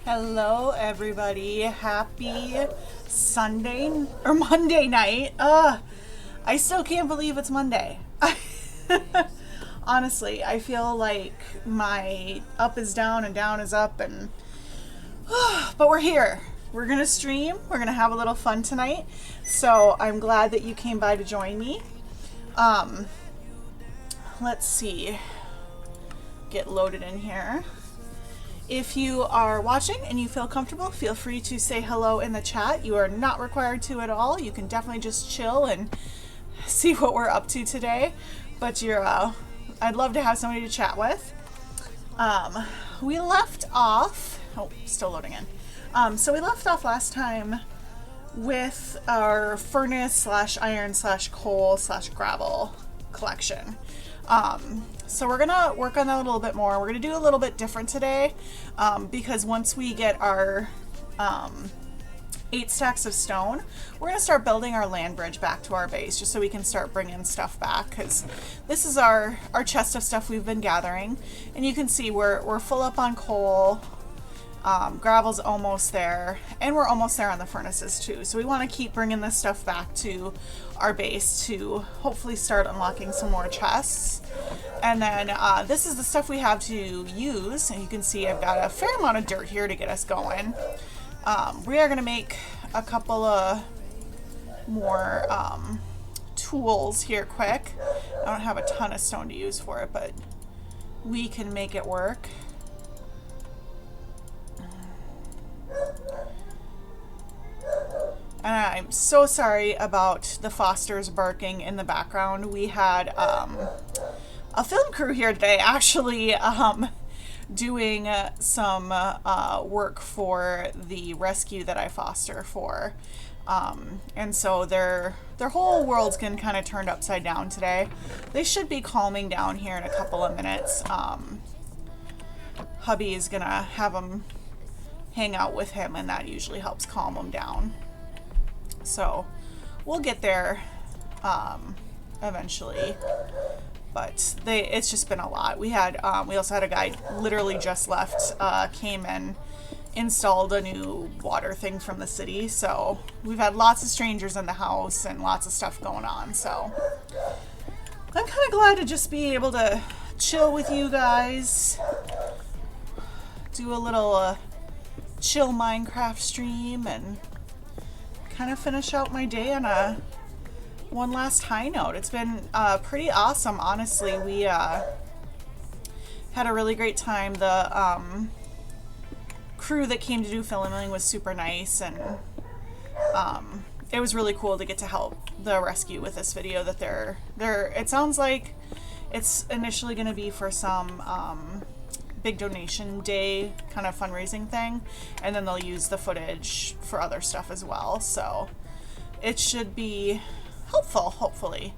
Hello everybody, happy Sunday or Monday night. I still can't believe it's Monday. Honestly, I feel like my up is down and down is up, and but we're here. We're gonna stream, we're gonna have a little fun tonight. So I'm glad that you came by to join me. Let's see. Get loaded in here. If you are watching and you feel comfortable, feel free to say hello in the chat. You are not required to at all. You can definitely just chill and see what we're up to today. But I'd love to have somebody to chat with. We left off, still loading in. So we left off last time with our furnace slash iron slash coal slash gravel collection. So we're gonna work on that a little bit more. We're gonna do a little bit different today, because once we get our 8 stacks of stone, we're gonna start building our land bridge back to our base, just so we can start bringing stuff back, because this is our chest of stuff we've been gathering, and you can see we're full up on coal. Gravel's almost there, and we're almost there on the furnaces too. So we want to keep bringing this stuff back to our base to hopefully start unlocking some more chests. And then this is the stuff we have to use, and you can see I've got a fair amount of dirt here to get us going. We are going to make a couple of more tools here quick. I don't have a ton of stone to use for it, but we can make it work. And I'm so sorry about the Fosters barking in the background. We had a film crew here today actually doing some work for the rescue that I foster for. And so their whole world's getting kind of turned upside down today. They should be calming down here in a couple of minutes. Hubby is gonna have them hang out with him, and that usually helps calm them down. So we'll get there eventually, but it's just been a lot. We also had a guy literally just left, came and installed a new water thing from the city. So we've had lots of strangers in the house and lots of stuff going on. So I'm kind of glad to just be able to chill with you guys, do a little chill Minecraft stream, and kind of finish out my day on one last high note. It's been pretty awesome, honestly. We had a really great time. The crew that came to do filming was super nice, and it was really cool to get to help the rescue with this video. That it sounds like it's initially going to be for some big donation day kind of fundraising thing, and then they'll use the footage for other stuff as well. So it should be helpful, hopefully.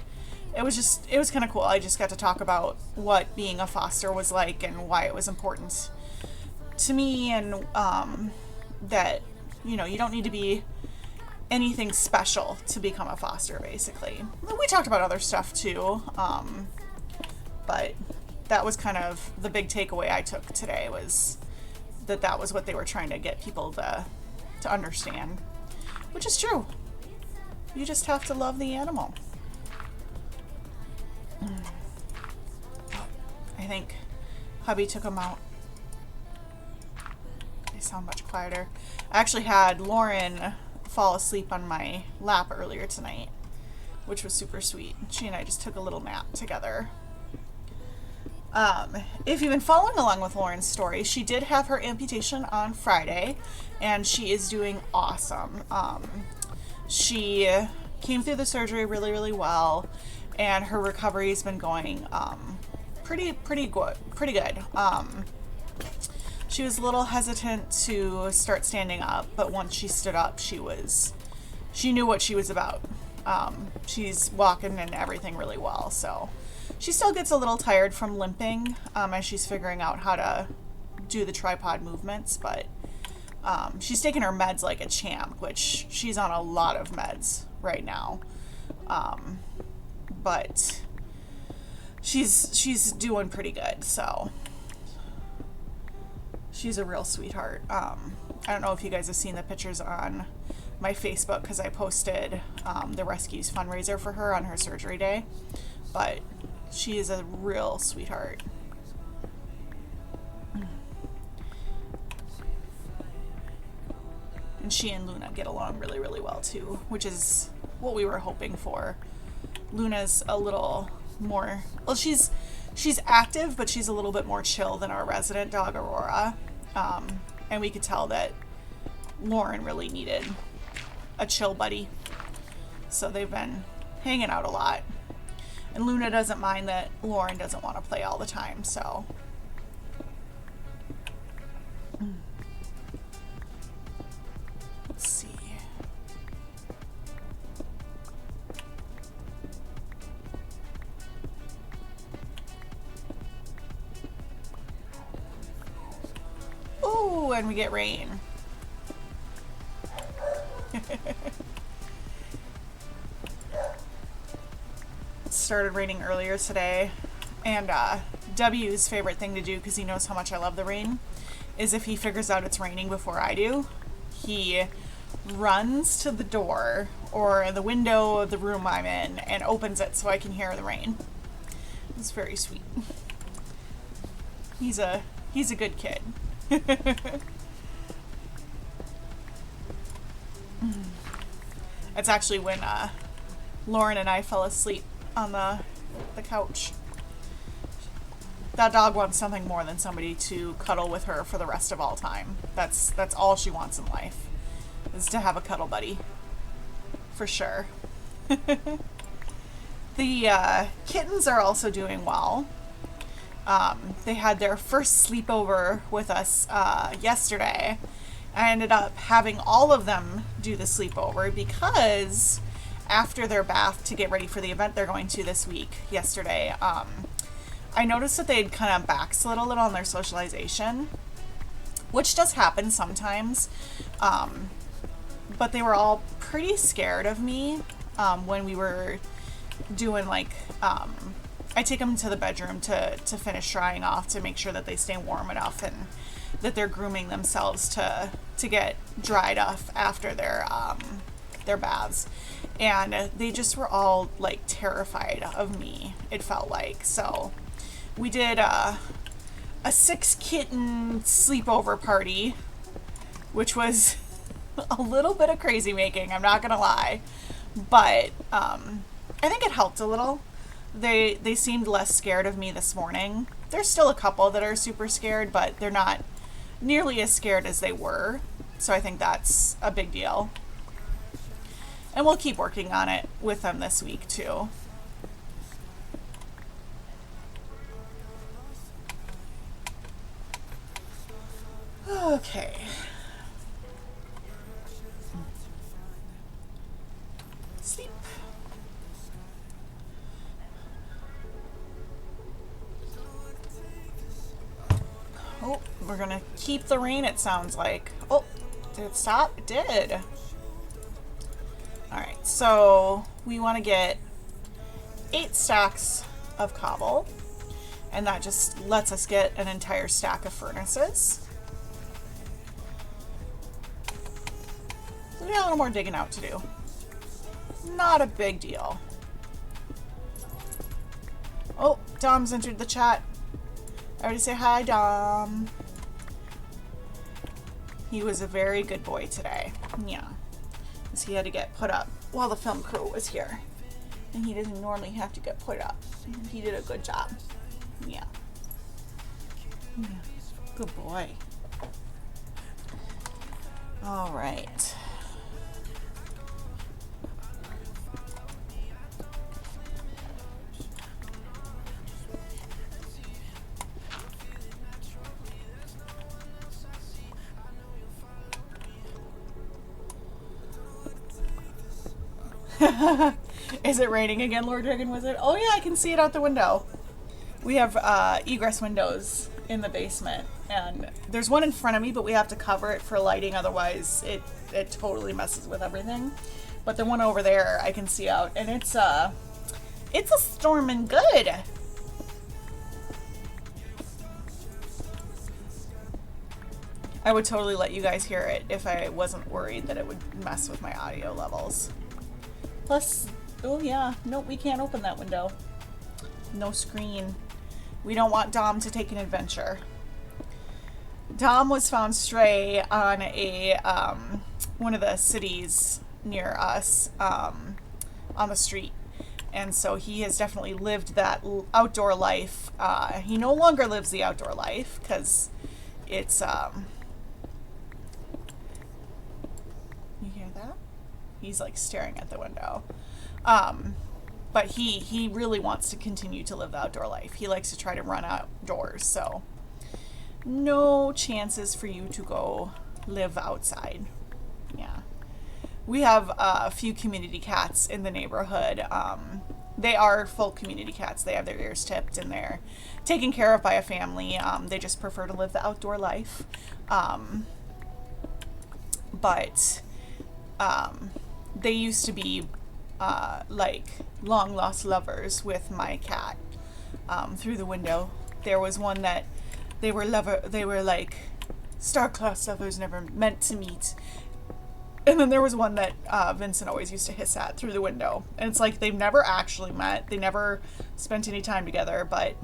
It was kind of cool. I just got to talk about what being a foster was like and why it was important to me, and that, you know, you don't need to be anything special to become a foster, basically. We talked about other stuff too, but that was kind of the big takeaway I took today, was that was what they were trying to get people to understand, which is true. You just have to love the animal. I think hubby took them out. They sound much quieter. I actually had Lauren fall asleep on my lap earlier tonight, which was super sweet. She and I just took a little nap together. If you've been following along with Lauren's story, she did have her amputation on Friday, and she is doing awesome. She came through the surgery really, really well, and her recovery has been going pretty good. She was a little hesitant to start standing up, but once she stood up, she knew what she was about. She's walking and everything really well, so. She still gets a little tired from limping as she's figuring out how to do the tripod movements, but she's taking her meds like a champ, which she's on a lot of meds right now. But she's doing pretty good, so She's a real sweetheart. I don't know if you guys have seen the pictures on my Facebook because I posted the Rescues fundraiser for her on her surgery day, but she is a real sweetheart. And she and Luna get along really, really well too, which is what we were hoping for. Luna's a little more, well, she's active, but she's a little bit more chill than our resident dog, Aurora. And we could tell that Lauren really needed a chill buddy. So they've been hanging out a lot. And Luna doesn't mind that Lauren doesn't want to play all the time, so. Let's see. Ooh, and we get rain. It started raining earlier today, and W's favorite thing to do, because he knows how much I love the rain, is if he figures out it's raining before I do, he runs to the door or the window of the room I'm in and opens it so I can hear the rain. It's very sweet. He's a good kid. That's actually when Lauren and I fell asleep on the couch. That dog wants something more than somebody to cuddle with her for the rest of all time. That's all she wants in life, is to have a cuddle buddy. For sure. The kittens are also doing well. They had their first sleepover with us yesterday. I ended up having all of them do the sleepover because after their bath to get ready for the event they're going to this week, yesterday, I noticed that they'd kind of backslid a little on their socialization, which does happen sometimes. But they were all pretty scared of me when we were doing like, I take them to the bedroom to finish drying off to make sure that they stay warm enough and that they're grooming themselves to get dried off after their baths. And they just were all like terrified of me, it felt like. So we did a 6-kitten sleepover party, which was a little bit of crazy making, I'm not gonna lie. But I think it helped a little. They seemed less scared of me this morning. There's still a couple that are super scared, but they're not nearly as scared as they were. So I think that's a big deal. And we'll keep working on it with them this week too. Okay. Sleep. Oh, we're gonna keep the rain, it sounds like. Oh, did it stop? It did. Alright, so we want to get 8 stacks of cobble, and that just lets us get an entire stack of furnaces. So we got a little more digging out to do. Not a big deal. Oh, Dom's entered the chat. Everybody say hi, Dom. He was a very good boy today. Yeah. Because he had to get put up while the film crew was here. And he doesn't normally have to get put up. He did a good job. Yeah. Yeah. Good boy. All right. Is it raining again, Lord Dragon Wizard? Oh yeah, I can see it out the window. We have egress windows in the basement, and there's one in front of me, but we have to cover it for lighting, otherwise it totally messes with everything. But the one over there I can see out, and it's a stormin' good. I would totally let you guys hear it if I wasn't worried that it would mess with my audio levels. Plus, oh yeah, nope, we can't open that window. No screen. We don't want Dom to take an adventure. Dom was found stray on a one of the cities near us on the street. And so he has definitely lived that outdoor life. He no longer lives the outdoor life because it's, you hear that? He's like staring at the window. But he really wants to continue to live the outdoor life. He likes to try to run outdoors. So no chances for you to go live outside. Yeah. We have a few community cats in the neighborhood. They are full community cats. They have their ears tipped and they're taken care of by a family. They just prefer to live the outdoor life. But they used to be like long lost lovers with my cat. Through the window, there was one that they were like star-crossed lovers never meant to meet. And then there was one that Vincent always used to hiss at through the window. And it's like they've never actually met. They never spent any time together. But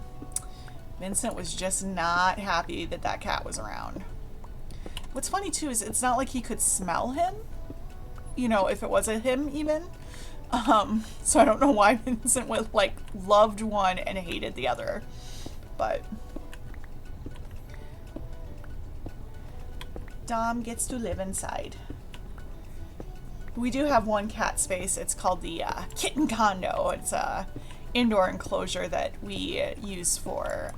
Vincent was just not happy that that cat was around. What's funny, too, is it's not like he could smell him. You know, if it was a him, even. So I don't know why Vincent was, like, loved one and hated the other. But Dom gets to live inside. We do have one cat space. It's called the kitten condo. It's a indoor enclosure that we use for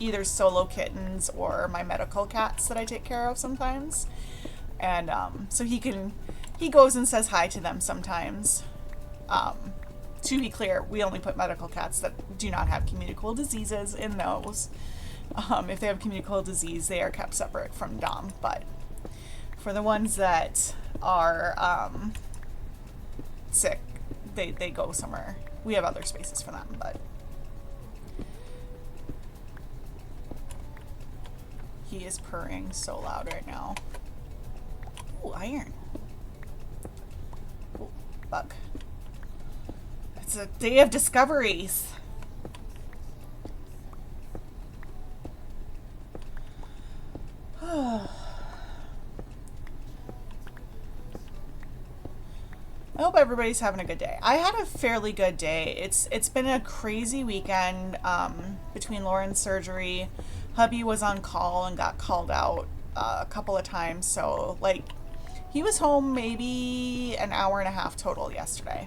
either solo kittens or my medical cats that I take care of sometimes. And so he goes and says hi to them sometimes. To be clear, we only put medical cats that do not have communicable diseases in those. If they have communicable disease, they are kept separate from Dom. But for the ones that are sick, they go somewhere. We have other spaces for them, but he is purring so loud right now. Ooh, iron. Ooh, bug. It's a day of discoveries. I hope everybody's having a good day. I had a fairly good day. It's been a crazy weekend between Lauren's surgery. Hubby was on call and got called out a couple of times. So, like, he was home maybe an hour and a half total yesterday.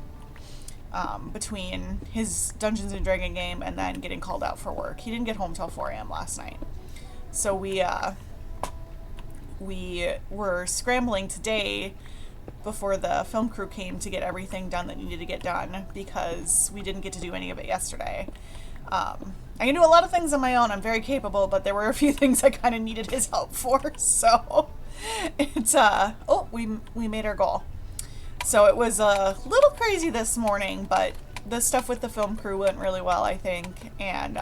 Between his Dungeons and Dragons game and then getting called out for work. He didn't get home till 4 a.m. last night. So we were scrambling today before the film crew came to get everything done that needed to get done because we didn't get to do any of it yesterday. I can do a lot of things on my own. I'm very capable, but there were a few things I kind of needed his help for. So it's we made our goal. So it was a little crazy this morning, but the stuff with the film crew went really well, I think. And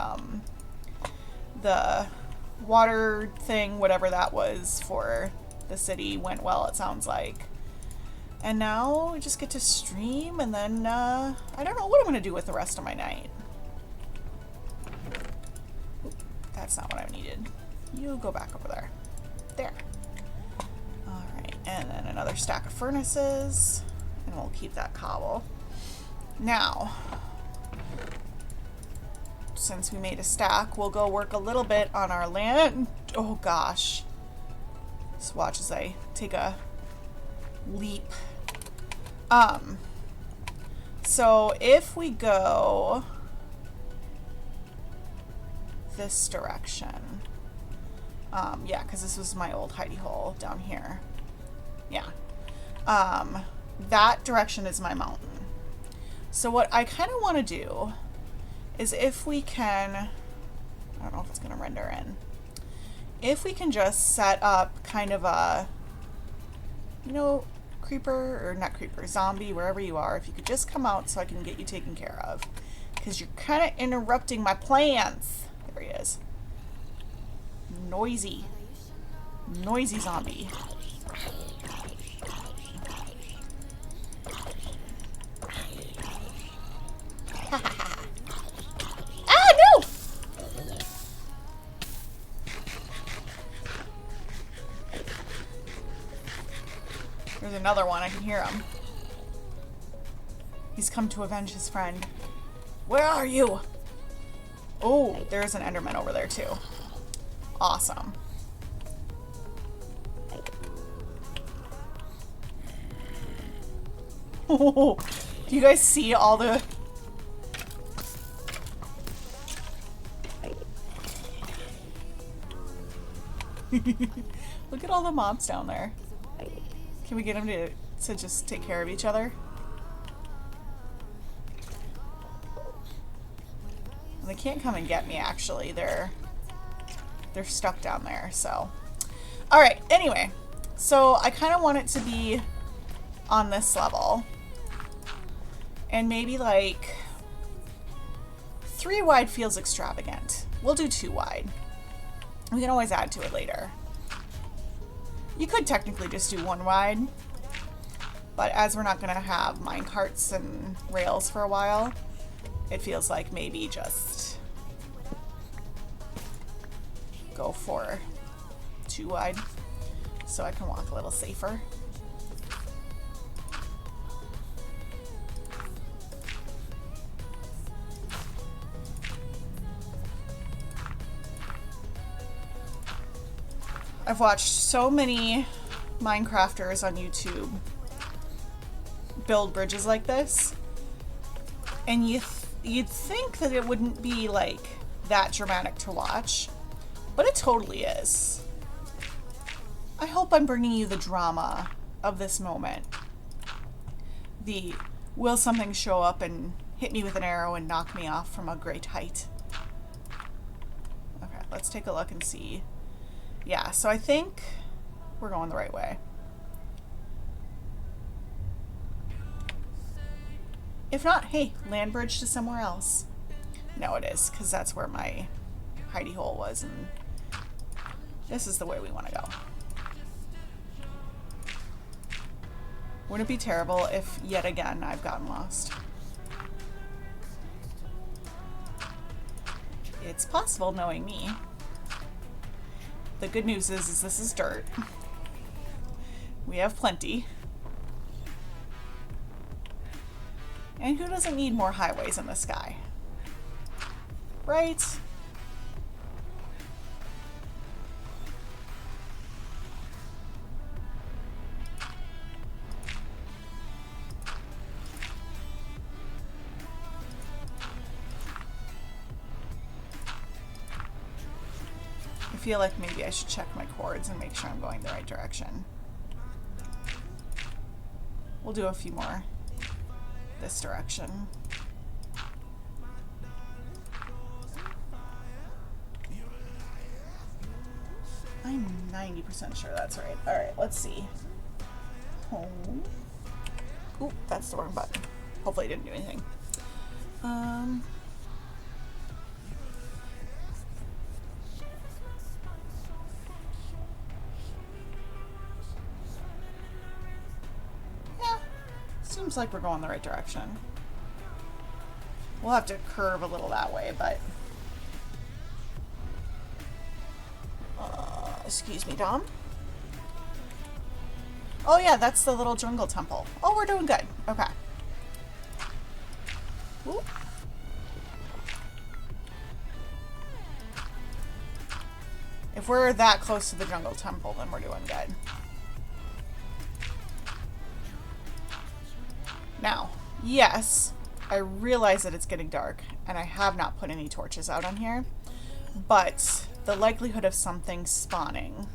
the water thing, whatever that was for the city, went well, it sounds like. And now we just get to stream, and then I don't know what I'm going to do with the rest of my night. Oop, that's not what I needed. You go back over there. There. Alright, and then another stack of furnaces. And we'll keep that cobble. Now, since we made a stack, we'll go work a little bit on our land. Oh gosh. Just watch as I take a leap. So if we go this direction, yeah, because this was my old hidey hole down here. Yeah. That direction is my mountain. So what I kind of want to do is if we can, I don't know if it's going to render in, if we can just set up kind of a, you know, creeper, or not creeper, zombie, wherever you are, if you could just come out so I can get you taken care of. Because you're kind of interrupting my plans. There he is. Noisy. Noisy zombie. Ah, no! There's another one. I can hear him. He's come to avenge his friend. Where are you? Oh, there's an Enderman over there too. Awesome. Oh, do you guys see all the... Look at all the mobs down there. Can we get them to just take care of each other? They can't come and get me, actually. They're stuck down there, so. Alright, anyway. So I kind of want it to be on this level. And maybe like 3 wide feels extravagant. We'll do 2 wide. We can always add to it later. You could technically just do 1 wide, but as we're not going to have minecarts and rails for a while, it feels like maybe just go for 2 wide so I can walk a little safer. I've watched so many Minecrafters on YouTube build bridges like this, and you'd think that it wouldn't be like that dramatic to watch, but it totally is. I hope I'm bringing you the drama of this moment. The will something show up and hit me with an arrow and knock me off from a great height. Okay, let's take a look and see. Yeah, so I think we're going the right way. If not, hey, land bridge to somewhere else. No, it is, because that's where my hidey hole was, and this is the way we want to go. Wouldn't it be terrible if, yet again, I've gotten lost? It's possible, knowing me. The good news is this is dirt. We have plenty. And who doesn't need more highways in the sky? Right? I feel like maybe I should check my chords and make sure I'm going the right direction. We'll do a few more this direction. I'm 90% sure that's right. Alright, let's see. Home. Oop, that's the wrong button. Hopefully I didn't do anything. Seems like we're going the right direction. We'll have to curve a little that way, but... excuse me, Dom. Oh yeah, that's the little jungle temple. Oh, we're doing good. Okay. Whoop. If we're that close to the jungle temple, then we're doing good. Now, yes, I realize that it's getting dark, and I have not put any torches out on here, but the likelihood of something spawning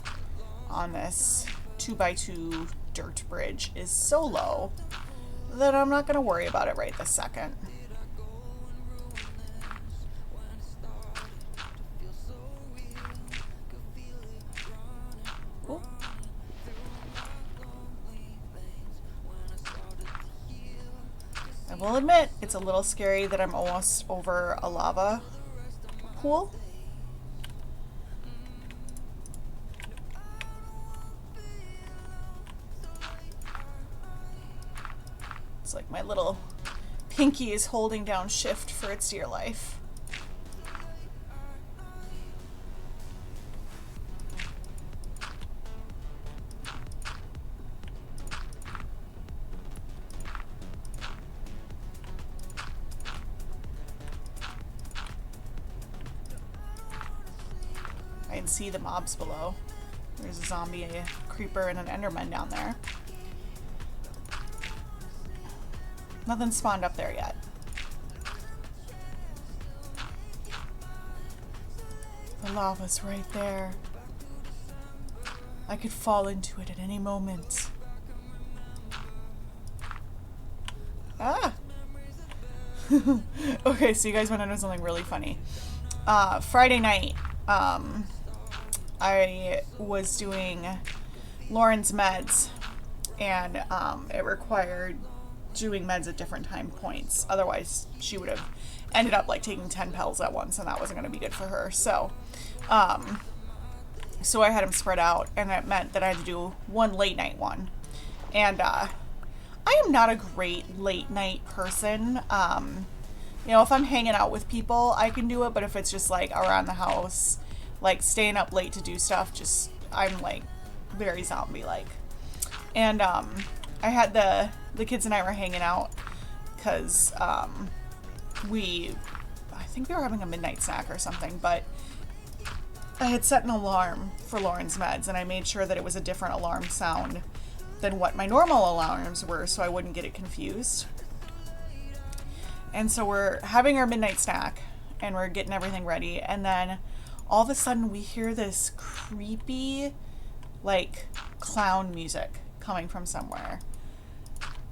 on this 2x2 dirt bridge is so low that I'm not going to worry about it right this second. Ooh. I will admit, it's a little scary that I'm almost over a lava pool. like my little pinky is holding down shift for its dear life. I can see the mobs below. There's a zombie, a creeper, and an enderman down there. Nothing spawned up there yet. The lava's right there. I could fall into it at any moment. Ah! Okay, so you guys want to know something really funny. Friday night, I was doing Lauren's meds, and it required doing meds at different time points. Otherwise, she would have ended up like taking 10 pills at once, and that wasn't going to be good for her. So I had them spread out, and it meant that I had to do one late night one. And I am not a great late night person. You know, if I'm hanging out with people, I can do it, but if it's just like around the house, like staying up late to do stuff, just I'm like very zombie-like. And I had the kids and I were hanging out because I think we were having a midnight snack or something, but I had set an alarm for Lauren's meds, and I made sure that it was a different alarm sound than what my normal alarms were, so I wouldn't get it confused. And so we're having our midnight snack, and we're getting everything ready, and then all of a sudden we hear this creepy, like, clown music coming from somewhere.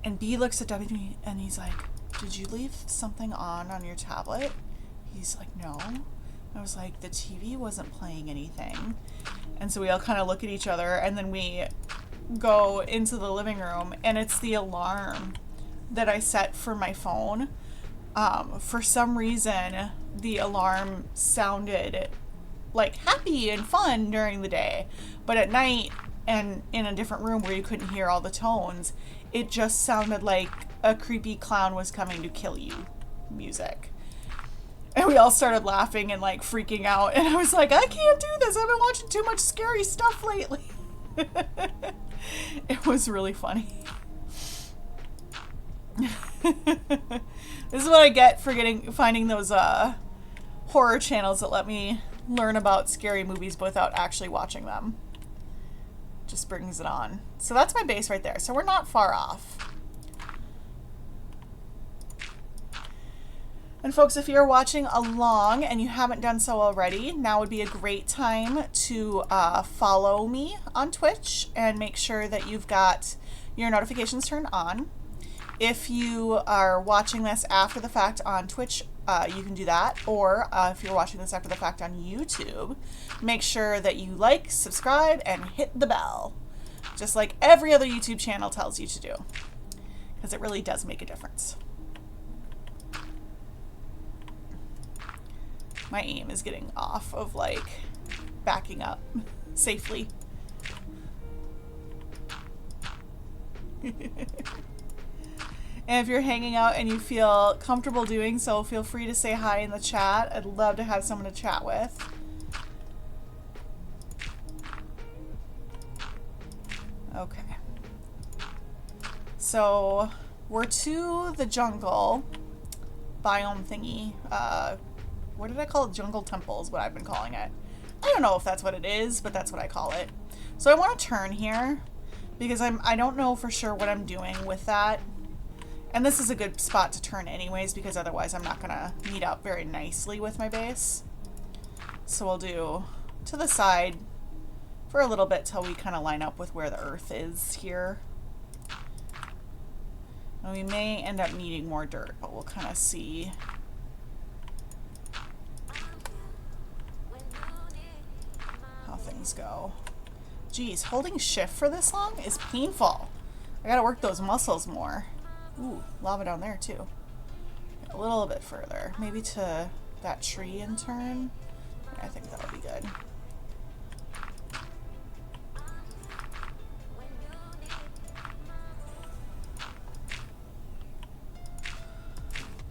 And B looks at W and he's like, "Did you leave something on your tablet?" He's like, "No." I was like, "The TV wasn't playing anything." And so we all kind of look at each other, and then we go into the living room, and it's the alarm that I set for my phone. For some reason, the alarm sounded like happy and fun during the day, but at night and in a different room where you couldn't hear all the tones, it just sounded like a creepy clown was coming to kill you music. And we all started laughing and like freaking out, and I was like, I can't do this. I've been watching too much scary stuff lately. It was really funny. This is what I get for finding those horror channels that let me learn about scary movies without actually watching them. Just brings it on. So that's my base right there. So we're not far off. And folks, if you're watching along and you haven't done so already, now would be a great time to follow me on Twitch and make sure that you've got your notifications turned on. If you are watching this after the fact on Twitch, you can do that. Or if you're watching this after the fact on YouTube, make sure that you like, subscribe, and hit the bell. Just like every other YouTube channel tells you to do. Because it really does make a difference. My aim is getting off of like backing up safely. And if you're hanging out and you feel comfortable doing so, feel free to say hi in the chat. I'd love to have someone to chat with. Okay. So we're to the jungle biome thingy. What did I call it? Jungle temple is what I've been calling it. I don't know if that's what it is, but that's what I call it. So I want to turn here because I don't know for sure what I'm doing with that. And this is a good spot to turn anyways, because otherwise I'm not going to meet up very nicely with my base. So we'll do to the side for a little bit till we kind of line up with where the earth is here. And we may end up needing more dirt, but we'll kind of see. How things go. Geez, holding shift for this long is painful. I gotta work those muscles more. Ooh, lava down there too. A little bit further. Maybe to that tree and turn. I think that'll be good.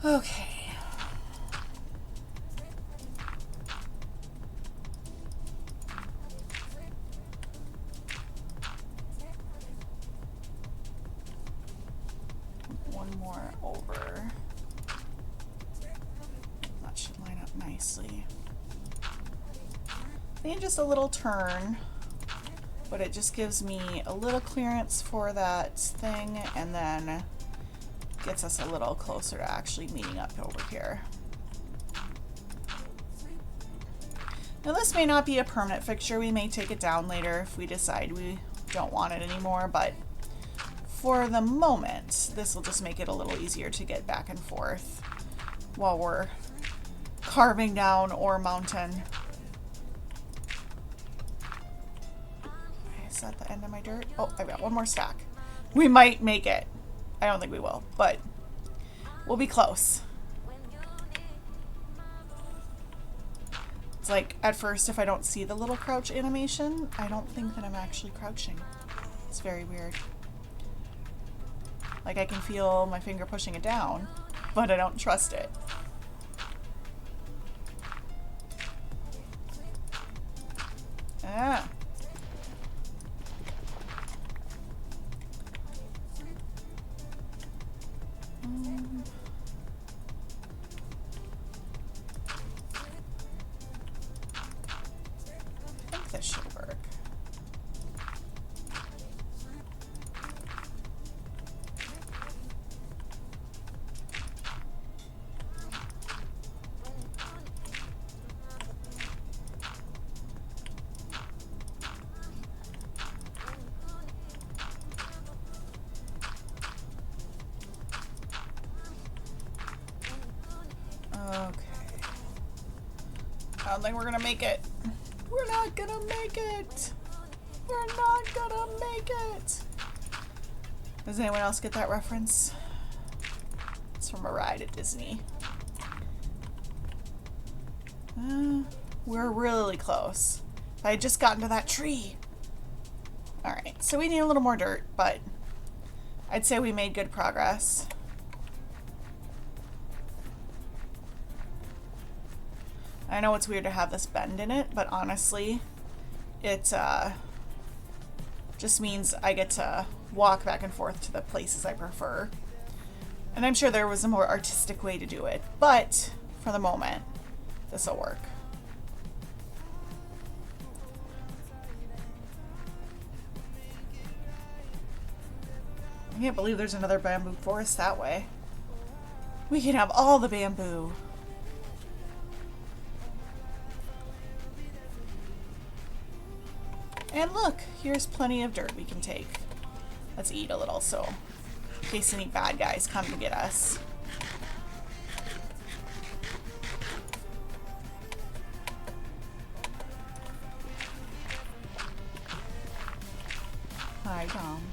Okay. One more over. That should line up nicely. I think just a little turn, but it just gives me a little clearance for that thing and then gets us a little closer to actually meeting up over here. Now this may not be a permanent fixture. We may take it down later if we decide we don't want it anymore, but for the moment, this will just make it a little easier to get back and forth while we're carving down Ore Mountain. Is that the end of my dirt? Oh, I've got one more stack. We might make it. I don't think we will, but we'll be close. It's like, at first, if I don't see the little crouch animation, I don't think that I'm actually crouching. It's very weird. Like, I can feel my finger pushing it down, but I don't trust it. Ah. I think this should work. Okay. I don't think we're gonna make it. We're not gonna make it. We're not gonna make it. Does anyone else get that reference? It's from a ride at Disney. We're really close. If I had just gotten to that tree. Alright, so we need a little more dirt, but I'd say we made good progress. I know it's weird to have this bend in it, but honestly, it just means I get to walk back and forth to the places I prefer. And I'm sure there was a more artistic way to do it, but for the moment, this will work. I can't believe there's another bamboo forest that way. We can have all the bamboo. And look, here's plenty of dirt we can take. Let's eat a little, so in case any bad guys come to get us. Hi, Tom.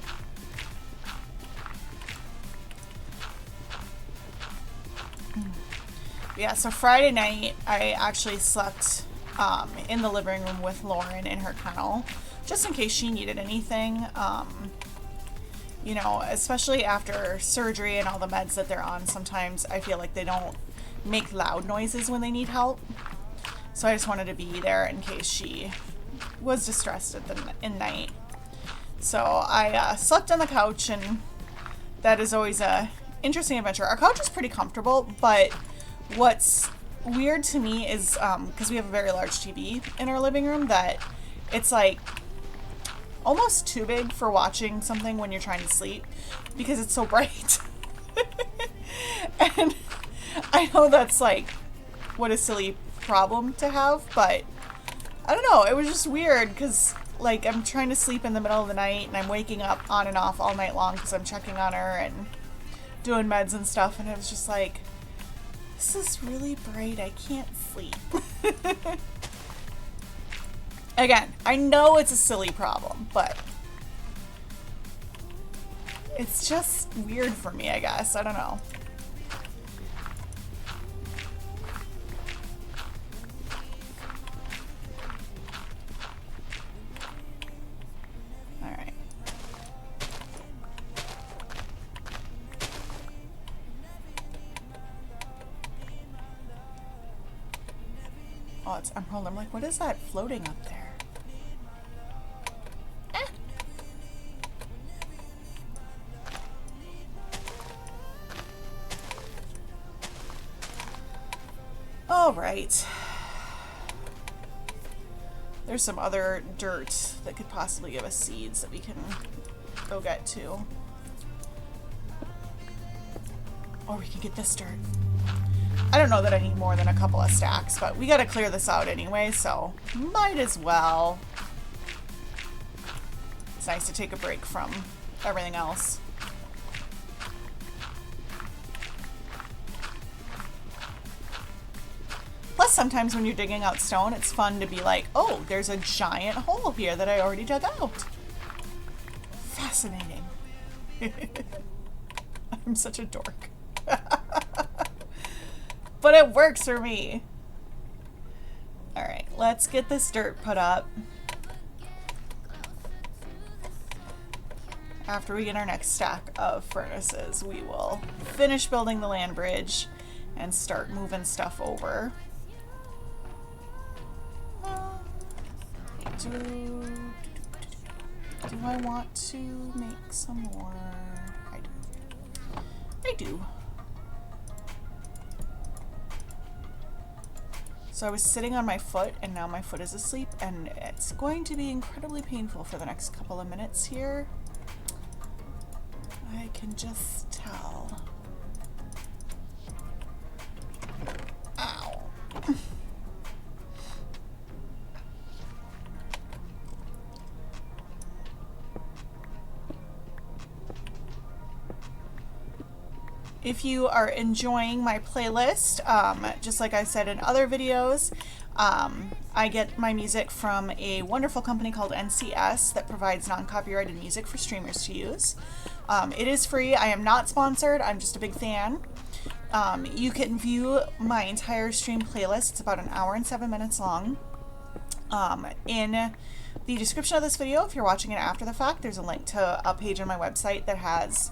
Yeah, so Friday night, I actually slept in the living room with Lauren in her kennel, just in case she needed anything. You know, especially after surgery and all the meds that they're on, sometimes I feel like they don't make loud noises when they need help. So I just wanted to be there in case she was distressed at the night. So I slept on the couch, and that is always a interesting adventure. Our couch is pretty comfortable, but what's weird to me is because we have a very large TV in our living room, that it's like almost too big for watching something when you're trying to sleep because it's so bright. And I know that's like what a silly problem to have, but I don't know, it was just weird because like I'm trying to sleep in the middle of the night and I'm waking up on and off all night long because I'm checking on her and doing meds and stuff, and it was just like, this is really bright, I can't sleep. Again, I know it's a silly problem, but it's just weird for me, I guess. I don't know. All right. Oh, it's emerald. I'm like, what is that floating up there? All right. There's some other dirt that could possibly give us seeds that we can go get to. Or we can get this dirt. I don't know that I need more than a couple of stacks, but we gotta clear this out anyway, so might as well. It's nice to take a break from everything else. Plus, sometimes when you're digging out stone, it's fun to be like, oh, there's a giant hole here that I already dug out. Fascinating. I'm such a dork. But it works for me. All right, let's get this dirt put up. After we get our next stack of furnaces, we will finish building the land bridge and start moving stuff over. Do I want to make some more? I do. I do. So I was sitting on my foot and now my foot is asleep and it's going to be incredibly painful for the next couple of minutes here. I can just tell. Ow. If you are enjoying my playlist, just like I said in other videos, I get my music from a wonderful company called NCS that provides non-copyrighted music for streamers to use. It is free. I am not sponsored. I'm just a big fan. You can view my entire stream playlist. It's about an hour and 7 minutes long. In the description of this video, if you're watching it after the fact, there's a link to a page on my website that has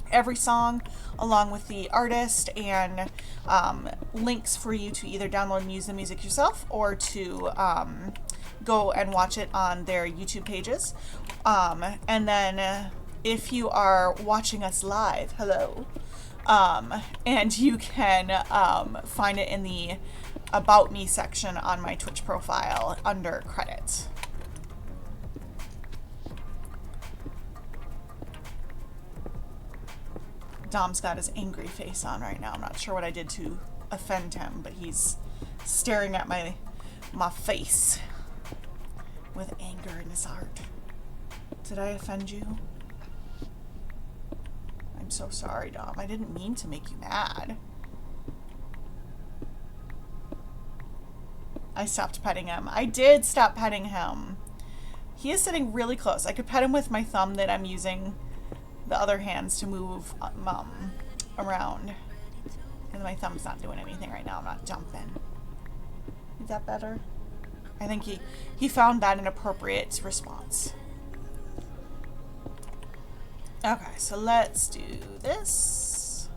every song along with the artist and links for you to either download and use the music yourself or to go and watch it on their YouTube pages. And then if you are watching us live, hello, and you can find it in the About Me section on my Twitch profile under credits. Dom's got his angry face on right now. I'm not sure what I did to offend him, but he's staring at my face with anger in his heart. Did I offend you? I'm so sorry, Dom. I didn't mean to make you mad. I stopped petting him. I did stop petting him. He is sitting really close. I could pet him with my thumb that I'm using the other hands to move around. And my thumb's not doing anything right now. I'm not jumping. Is that better? I think he found that an appropriate response. Okay, so let's do this.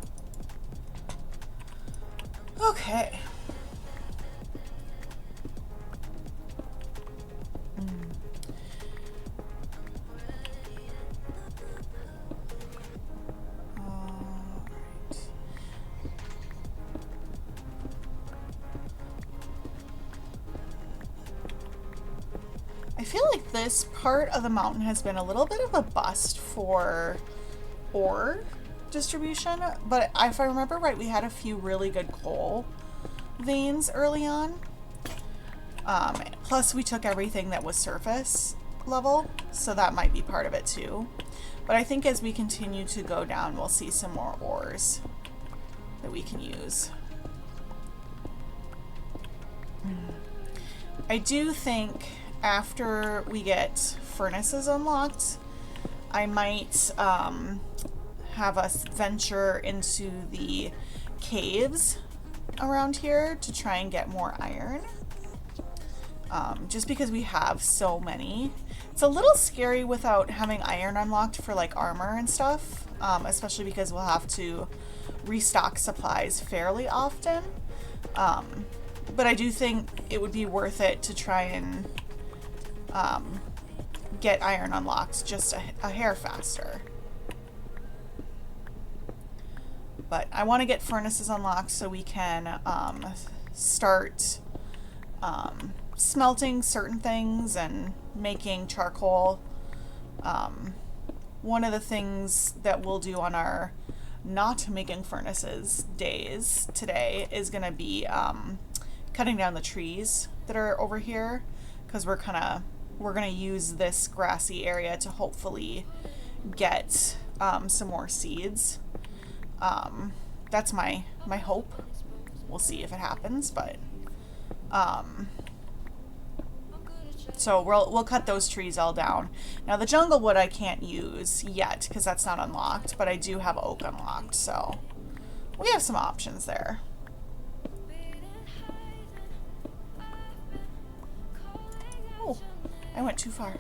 Okay. I feel like this part of the mountain has been a little bit of a bust for ore distribution, but if I remember right, we had a few really good coal veins early on. Plus we took everything that was surface level, so that might be part of it too. But I think as we continue to go down, we'll see some more ores that we can use. I do think after we get furnaces unlocked, I might have us venture into the caves around here to try and get more iron. Just because we have so many. It's a little scary without having iron unlocked for like armor and stuff, especially because we'll have to restock supplies fairly often. But I do think it would be worth it to try and get iron unlocked just a hair faster. But I want to get furnaces unlocked so we can start smelting certain things and making charcoal. One of the things that we'll do on our not making furnaces days today is going to be cutting down the trees that are over here, because we're going to use this grassy area to hopefully get some more seeds. That's my hope. We'll see if it happens, but so we'll cut those trees all down. Now the jungle wood I can't use yet because that's not unlocked, but I do have oak unlocked, so we have some options there. Oh, I went too far.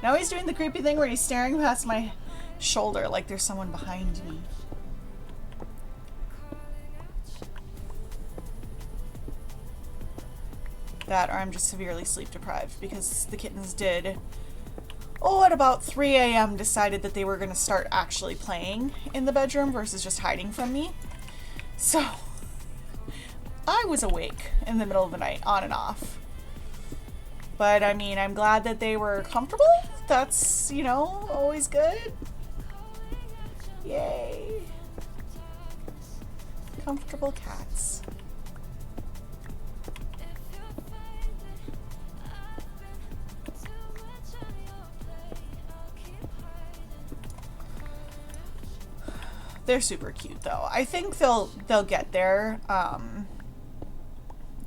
Now he's doing the creepy thing where he's staring past my shoulder like there's someone behind me. That, or I'm just severely sleep deprived, because the kittens did, at about 3 a.m. decided that they were going to start actually playing in the bedroom versus just hiding from me. So I was awake in the middle of the night, on and off. But I mean, I'm glad that they were comfortable. That's, you know, always good. Yay. Comfortable cats. They're super cute though. I think they'll get there.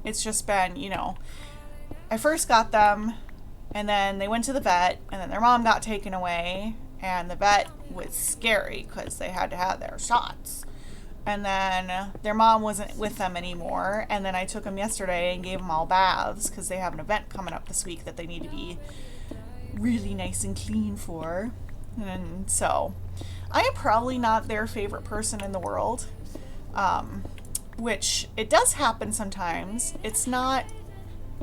It's just been, you know, I first got them and then they went to the vet and then their mom got taken away and the vet was scary because they had to have their shots. And then their mom wasn't with them anymore, and then I took them yesterday and gave them all baths because they have an event coming up this week that they need to be really nice and clean for. And so I am probably not their favorite person in the world, which it does happen sometimes. It's not,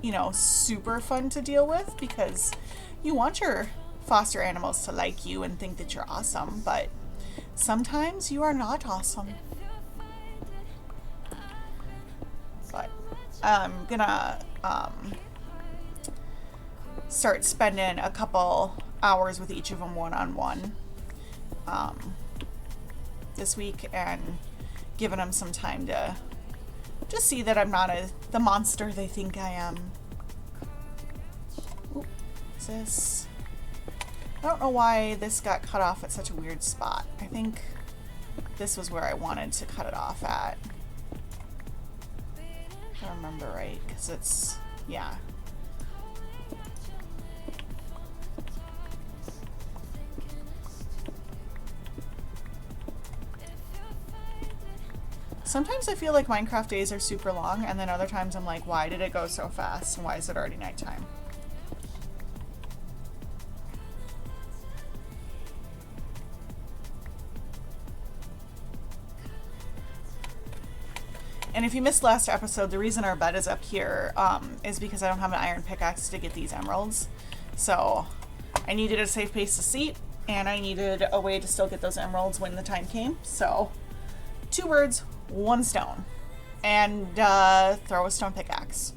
you know, super fun to deal with because you want your foster animals to like you and think that you're awesome, but sometimes you are not awesome. But I'm gonna start spending a couple hours with each of them one-on-one this week and giving them some time to just see that I'm not the monster they think I am. Ooh, what's this? I don't know why this got cut off at such a weird spot. I think this was where I wanted to cut it off at. If I remember right, because it's, yeah. Sometimes I feel like Minecraft days are super long, and then other times I'm like, why did it go so fast, and why is it already nighttime? And if you missed last episode, the reason our bed is up here is because I don't have an iron pickaxe to get these emeralds. So I needed a safe place to sleep, and I needed a way to still get those emeralds when the time came. So 2 birds, 1 stone. And throw a stone pickaxe.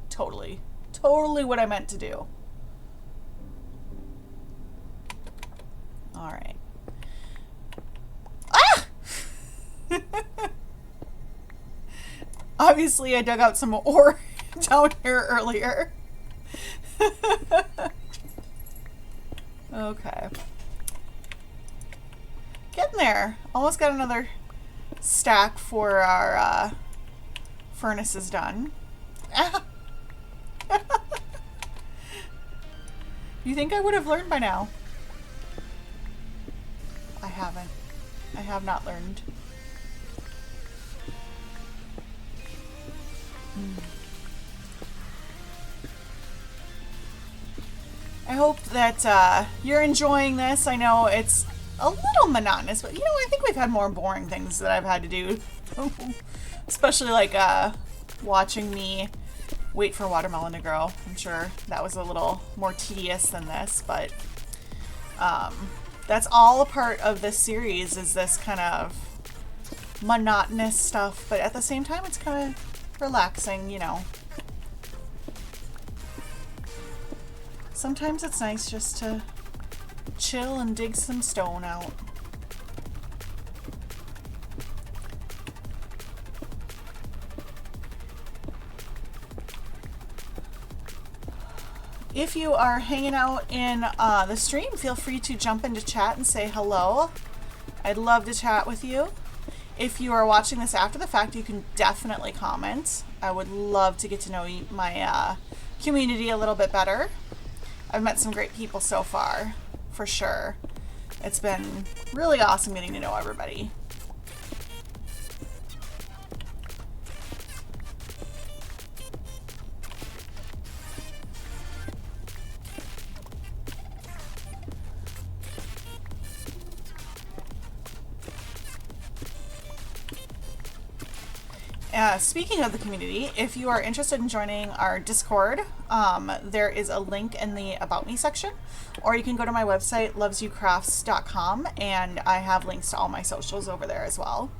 Totally what I meant to do. Alright. Ah! Obviously, I dug out some ore down here earlier. Okay. Getting there. Almost got another stack for our furnaces done. You think I would have learned by now? I haven't. I have not learned. I hope that you're enjoying this. I know it's a little monotonous, but you know, I think we've had more boring things that I've had to do. Especially like watching me wait for watermelon to grow. I'm sure that was a little more tedious than this, but that's all a part of this series, is this kind of monotonous stuff, but at the same time it's kind of relaxing, you know. Sometimes it's nice just to chill and dig some stone out. If you are hanging out in the stream, feel free to jump into chat and say hello. I'd love to chat with you. If you are watching this after the fact, you can definitely comment. I would love to get to know my community a little bit better. I've met some great people so far, for sure. It's been really awesome getting to know everybody. Speaking of the community, if you are interested in joining our Discord, there is a link in the About Me section, or you can go to my website, LovesYouCrafts.com, and I have links to all my socials over there as well.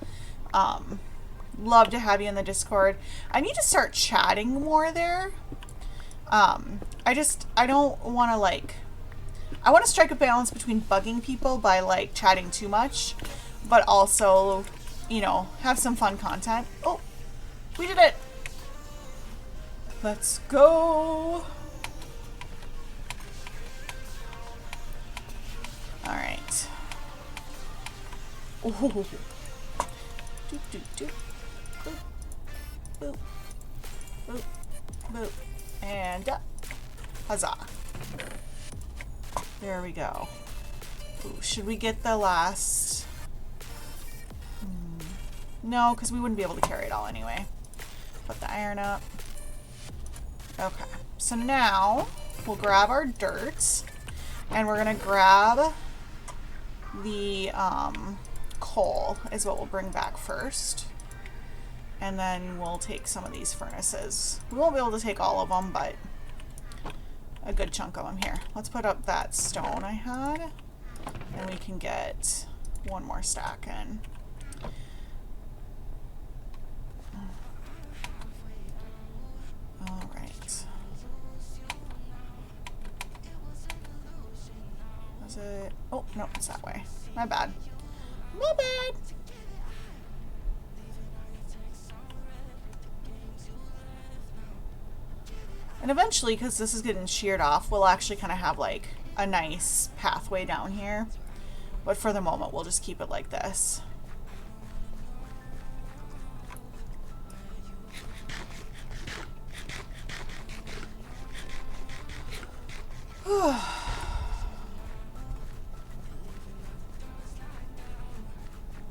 Love to have you in the Discord. I need to start chatting more there. I don't want to, like, I want to strike a balance between bugging people by, like, chatting too much, but also, you know, have some fun content. Oh, we did it! Let's go! Alright. Ooh. Doop, doop, doop. Boop. Boop. Boop. Boop. And up. Huzzah. There we go. Ooh, should we get the last... No, because we wouldn't be able to carry it all anyway. Put the iron up. Okay, so now we'll grab our dirt, and we're gonna grab the coal is what we'll bring back first, and then we'll take some of these furnaces. We won't be able to take all of them, but a good chunk of them here. Let's put up that stone I had, and we can get one more stack in. All right. Was it? Oh, no, it's that way. My bad. My bad. And eventually, because this is getting sheared off, we'll actually kind of have like a nice pathway down here. But for the moment, we'll just keep it like this.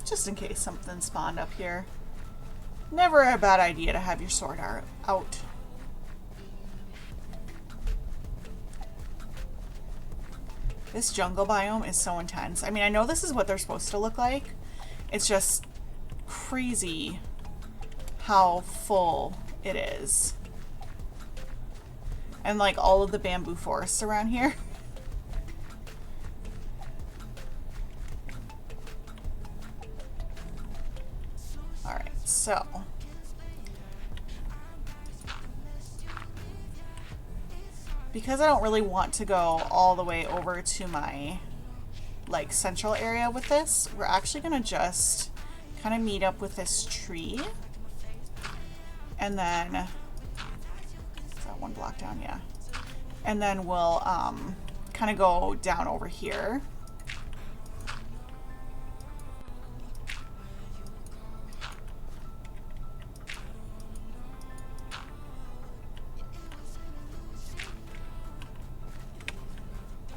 Just in case something spawned up here. Never a bad idea to have your sword out. This jungle biome is so intense. I mean, I know this is what they're supposed to look like. It's just crazy how full it is. And like all of the bamboo forests around here. Alright, so because I don't really want to go all the way over to my like central area with this, we're actually gonna just kind of meet up with this tree, and then one block down, yeah. And then we'll kind of go down over here.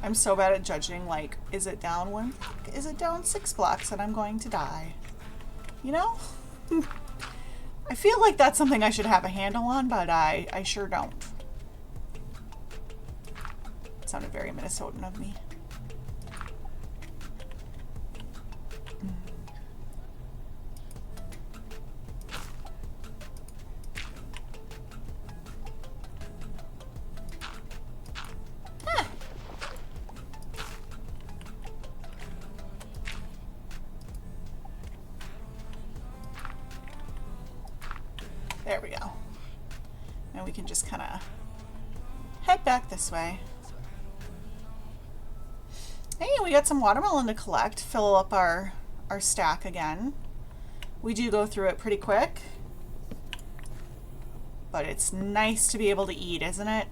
I'm so bad at judging, like, is it down one block? Is it down 6 blocks and I'm going to die? You know? I feel like that's something I should have a handle on, but I sure don't. sounded very Minnesotan of me. There we go. And we can just kind of head back this way. Hey, we got some watermelon to collect, fill up our stack again. We do go through it pretty quick, but it's nice to be able to eat, isn't it?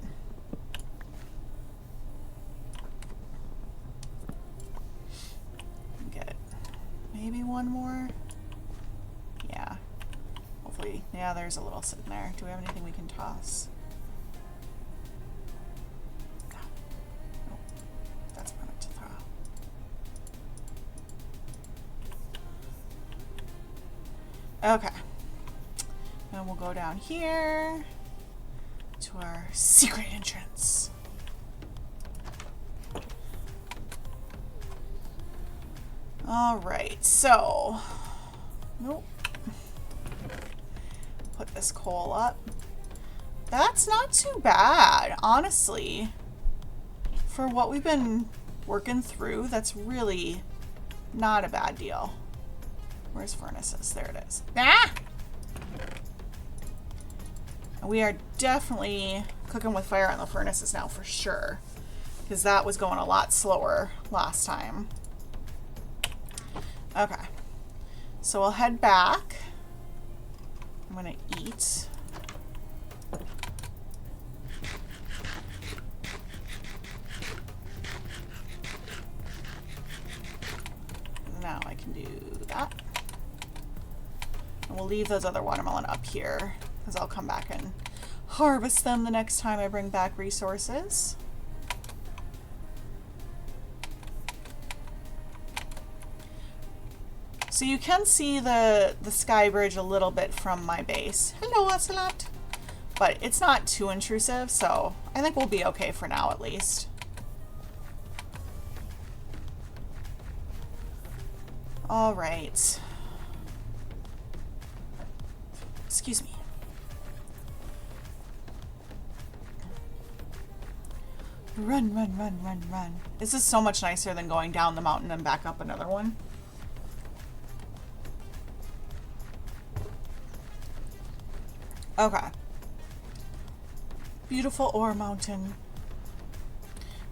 Get maybe one more. Yeah. Hopefully, yeah, there's a little sitting there. Do we have anything we can toss? No. Nope. That's perfect to throw. Okay. And we'll go down here to our secret entrance. All right, so, nope. Put this coal up. That's not too bad, honestly. For what we've been working through, that's really not a bad deal. Where's furnaces? There it is. Ah! We are definitely cooking with fire on the furnaces now for sure, because that was going a lot slower last time. Okay, so we'll head back. I'm gonna eat. Now I can do that. And we'll leave those other watermelon up here, because I'll come back and harvest them the next time I bring back resources. So you can see the sky bridge a little bit from my base. Hello, Ocelot. But it's not too intrusive, so I think we'll be okay for now at least. All right. Excuse me. Run, run, run, run, run. This is so much nicer than going down the mountain and back up another one. Okay. Beautiful ore mountain.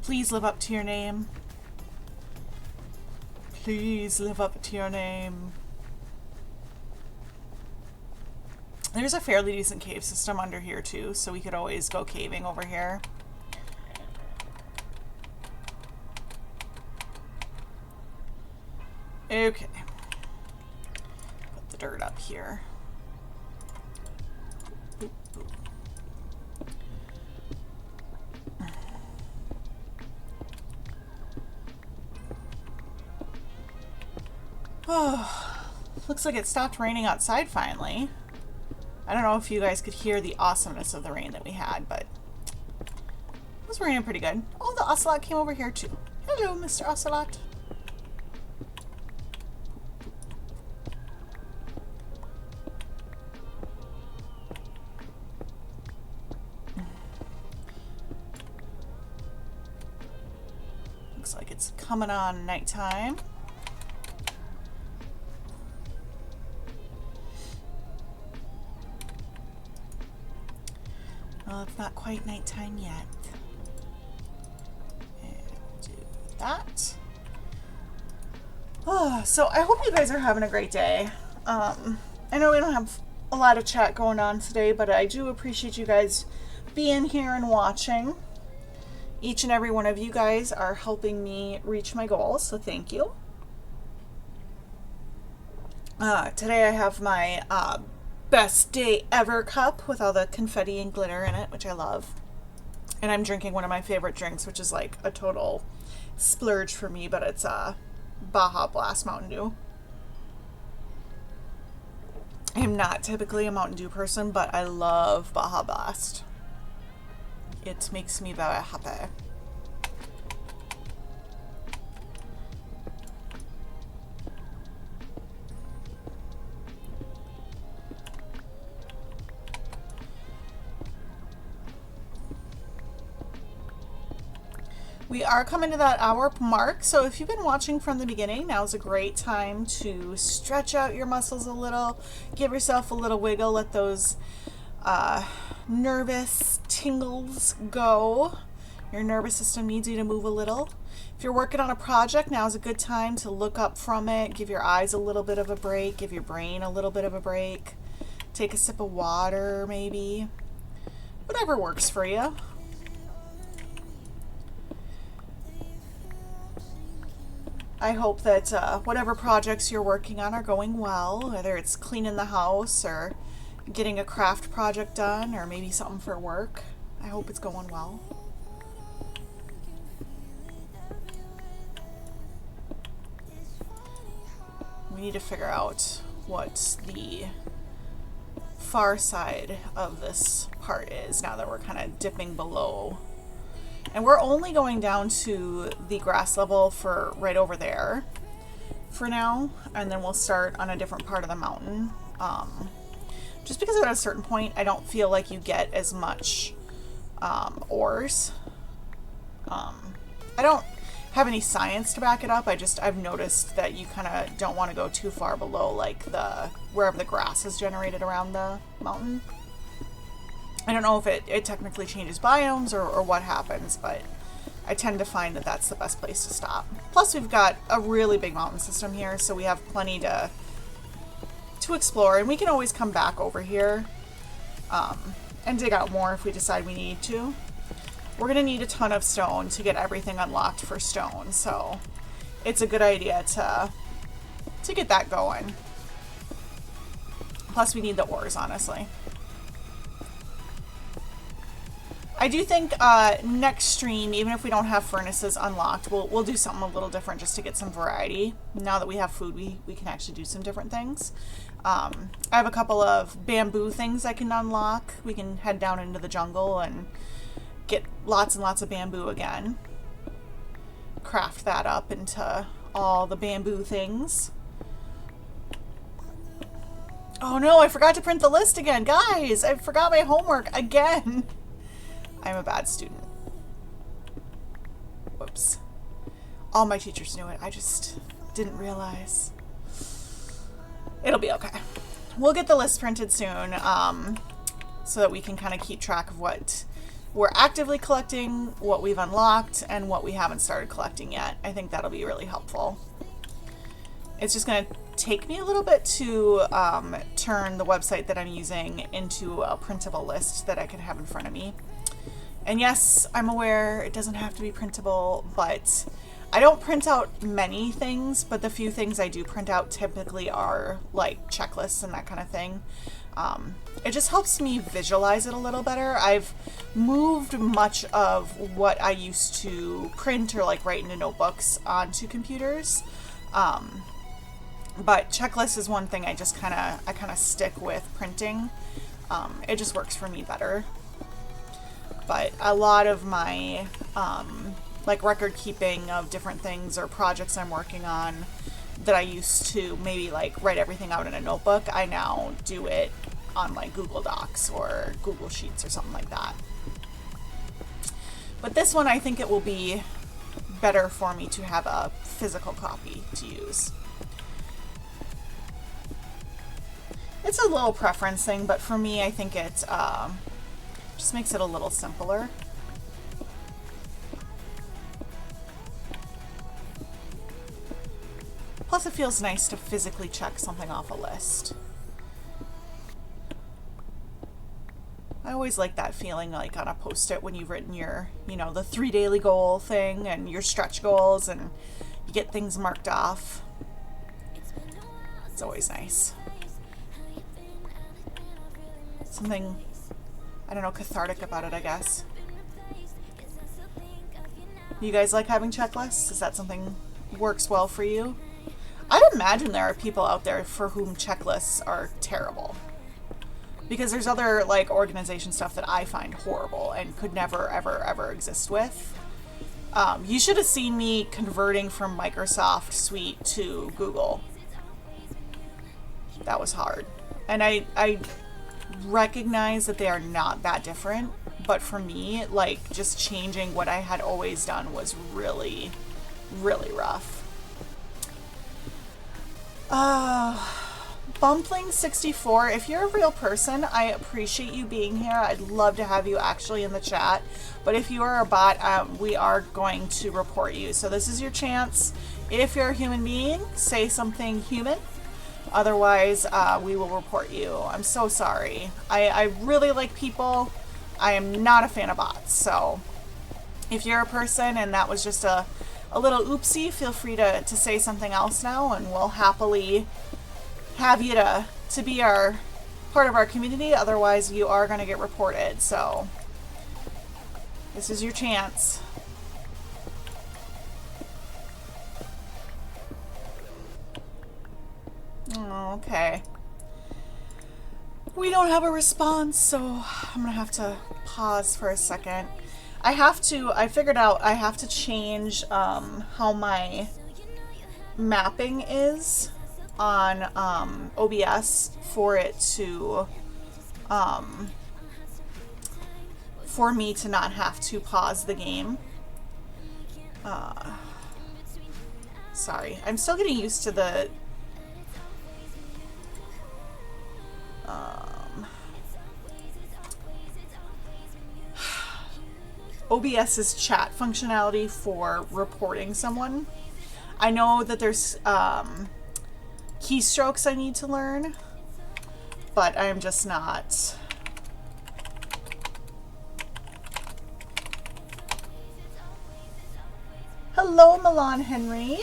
Please live up to your name. Please live up to your name. There's a fairly decent cave system under here too, so we could always go caving over here. Okay. Put the dirt up here. Oh, looks like it stopped raining outside finally. I don't know if you guys could hear the awesomeness of the rain that we had, but it was raining pretty good. Oh, the ocelot came over here too. Hello, Mr. Ocelot. Looks like it's coming on nighttime. Well, it's not quite nighttime yet. And do that. Oh, so I hope you guys are having a great day. I know we don't have a lot of chat going on today, but I do appreciate you guys being here and watching. Each and every one of you guys are helping me reach my goals, so thank you. Today I have my best day ever cup with all the confetti and glitter in it, which I love. And I'm drinking one of my favorite drinks, which is like a total splurge for me, but it's a Baja Blast Mountain Dew. I'm not typically a Mountain Dew person, but I love Baja Blast. It makes me very happy. We are coming to that hour mark, so if you've been watching from the beginning, now's a great time to stretch out your muscles a little, give yourself a little wiggle, let those nervous tingles go. Your nervous system needs you to move a little. If you're working on a project, now's a good time to look up from it, give your eyes a little bit of a break, give your brain a little bit of a break, take a sip of water maybe, whatever works for you. I hope that whatever projects you're working on are going well, whether it's cleaning the house or getting a craft project done or maybe something for work. I hope it's going well. We need to figure out what the far side of this part is now that we're kind of dipping below. And we're only going down to the grass level for right over there for now, and then we'll start on a different part of the mountain. Just because at a certain point, I don't feel like you get as much ores. I don't have any science to back it up. I've noticed that you kind of don't want to go too far below, like wherever the grass is generated around the mountain. I don't know if it technically changes biomes or what happens, but I tend to find that that's the best place to stop. Plus, we've got a really big mountain system here, so we have plenty to explore, and we can always come back over here and dig out more if we decide we need to. We're going to need a ton of stone to get everything unlocked for stone, so it's a good idea to get that going. Plus, we need the ores, honestly. I do think next stream, even if we don't have furnaces unlocked, we'll do something a little different just to get some variety. Now that we have food, we can actually do some different things. I have a couple of bamboo things I can unlock. We can head down into the jungle and get lots and lots of bamboo again. Craft that up into all the bamboo things. Oh no, I forgot to print the list again. Guys, I forgot my homework again. I'm a bad student. Whoops. All my teachers knew it. I just didn't realize. It'll be okay. We'll get the list printed soon so that we can kind of keep track of what we're actively collecting, what we've unlocked, and what we haven't started collecting yet. I think that'll be really helpful. It's just going to take me a little bit to turn the website that I'm using into a printable list that I can have in front of me. And yes, I'm aware it doesn't have to be printable, but I don't print out many things, but the few things I do print out typically are like checklists and that kind of thing. It just helps me visualize it a little better. I've moved much of what I used to print or like write into notebooks onto computers. But checklist is one thing I kind of stick with printing. It just works for me better. But a lot of my like record keeping of different things or projects I'm working on that I used to maybe like write everything out in a notebook, I now do it on like Google Docs or Google Sheets or something like that. But this one, I think it will be better for me to have a physical copy to use. It's a little preference thing, but for me, I think it just makes it a little simpler. Plus, it feels nice to physically check something off a list. I always like that feeling, like on a post-it when you've written your, the 3 daily goal thing and your stretch goals, and you get things marked off. It's always nice. Something, I don't know, cathartic about it, I guess. You guys like having checklists? Is that something works well for you? I'd imagine there are people out there for whom checklists are terrible. Because there's other like organization stuff that I find horrible and could never, ever, ever exist with. You should have seen me converting from Microsoft Suite to Google. That was hard. And I recognize that they are not that different, but for me, like, just changing what I had always done was really, really rough. Bumpling64, if you're a real person, I appreciate you being here. I'd love to have you actually in the chat. But if you are a bot, we are going to report you. So this is your chance. If you're a human being, say something human. Otherwise, we will report you. I'm so sorry. I really like people. I am not a fan of bots. So if you're a person and that was just a little oopsie, feel free to say something else now, and we'll happily have you to be our part of our community. Otherwise, you are going to get reported. So this is your chance. Oh, okay. We don't have a response, so I'm gonna have to pause for a second. I figured out I have to change how my mapping is on OBS for it to for me to not have to pause the game. Sorry, I'm still getting used to the OBS's chat functionality for reporting someone. I know that there's keystrokes I need to learn, but I'm just not. Hello, Milan Henry.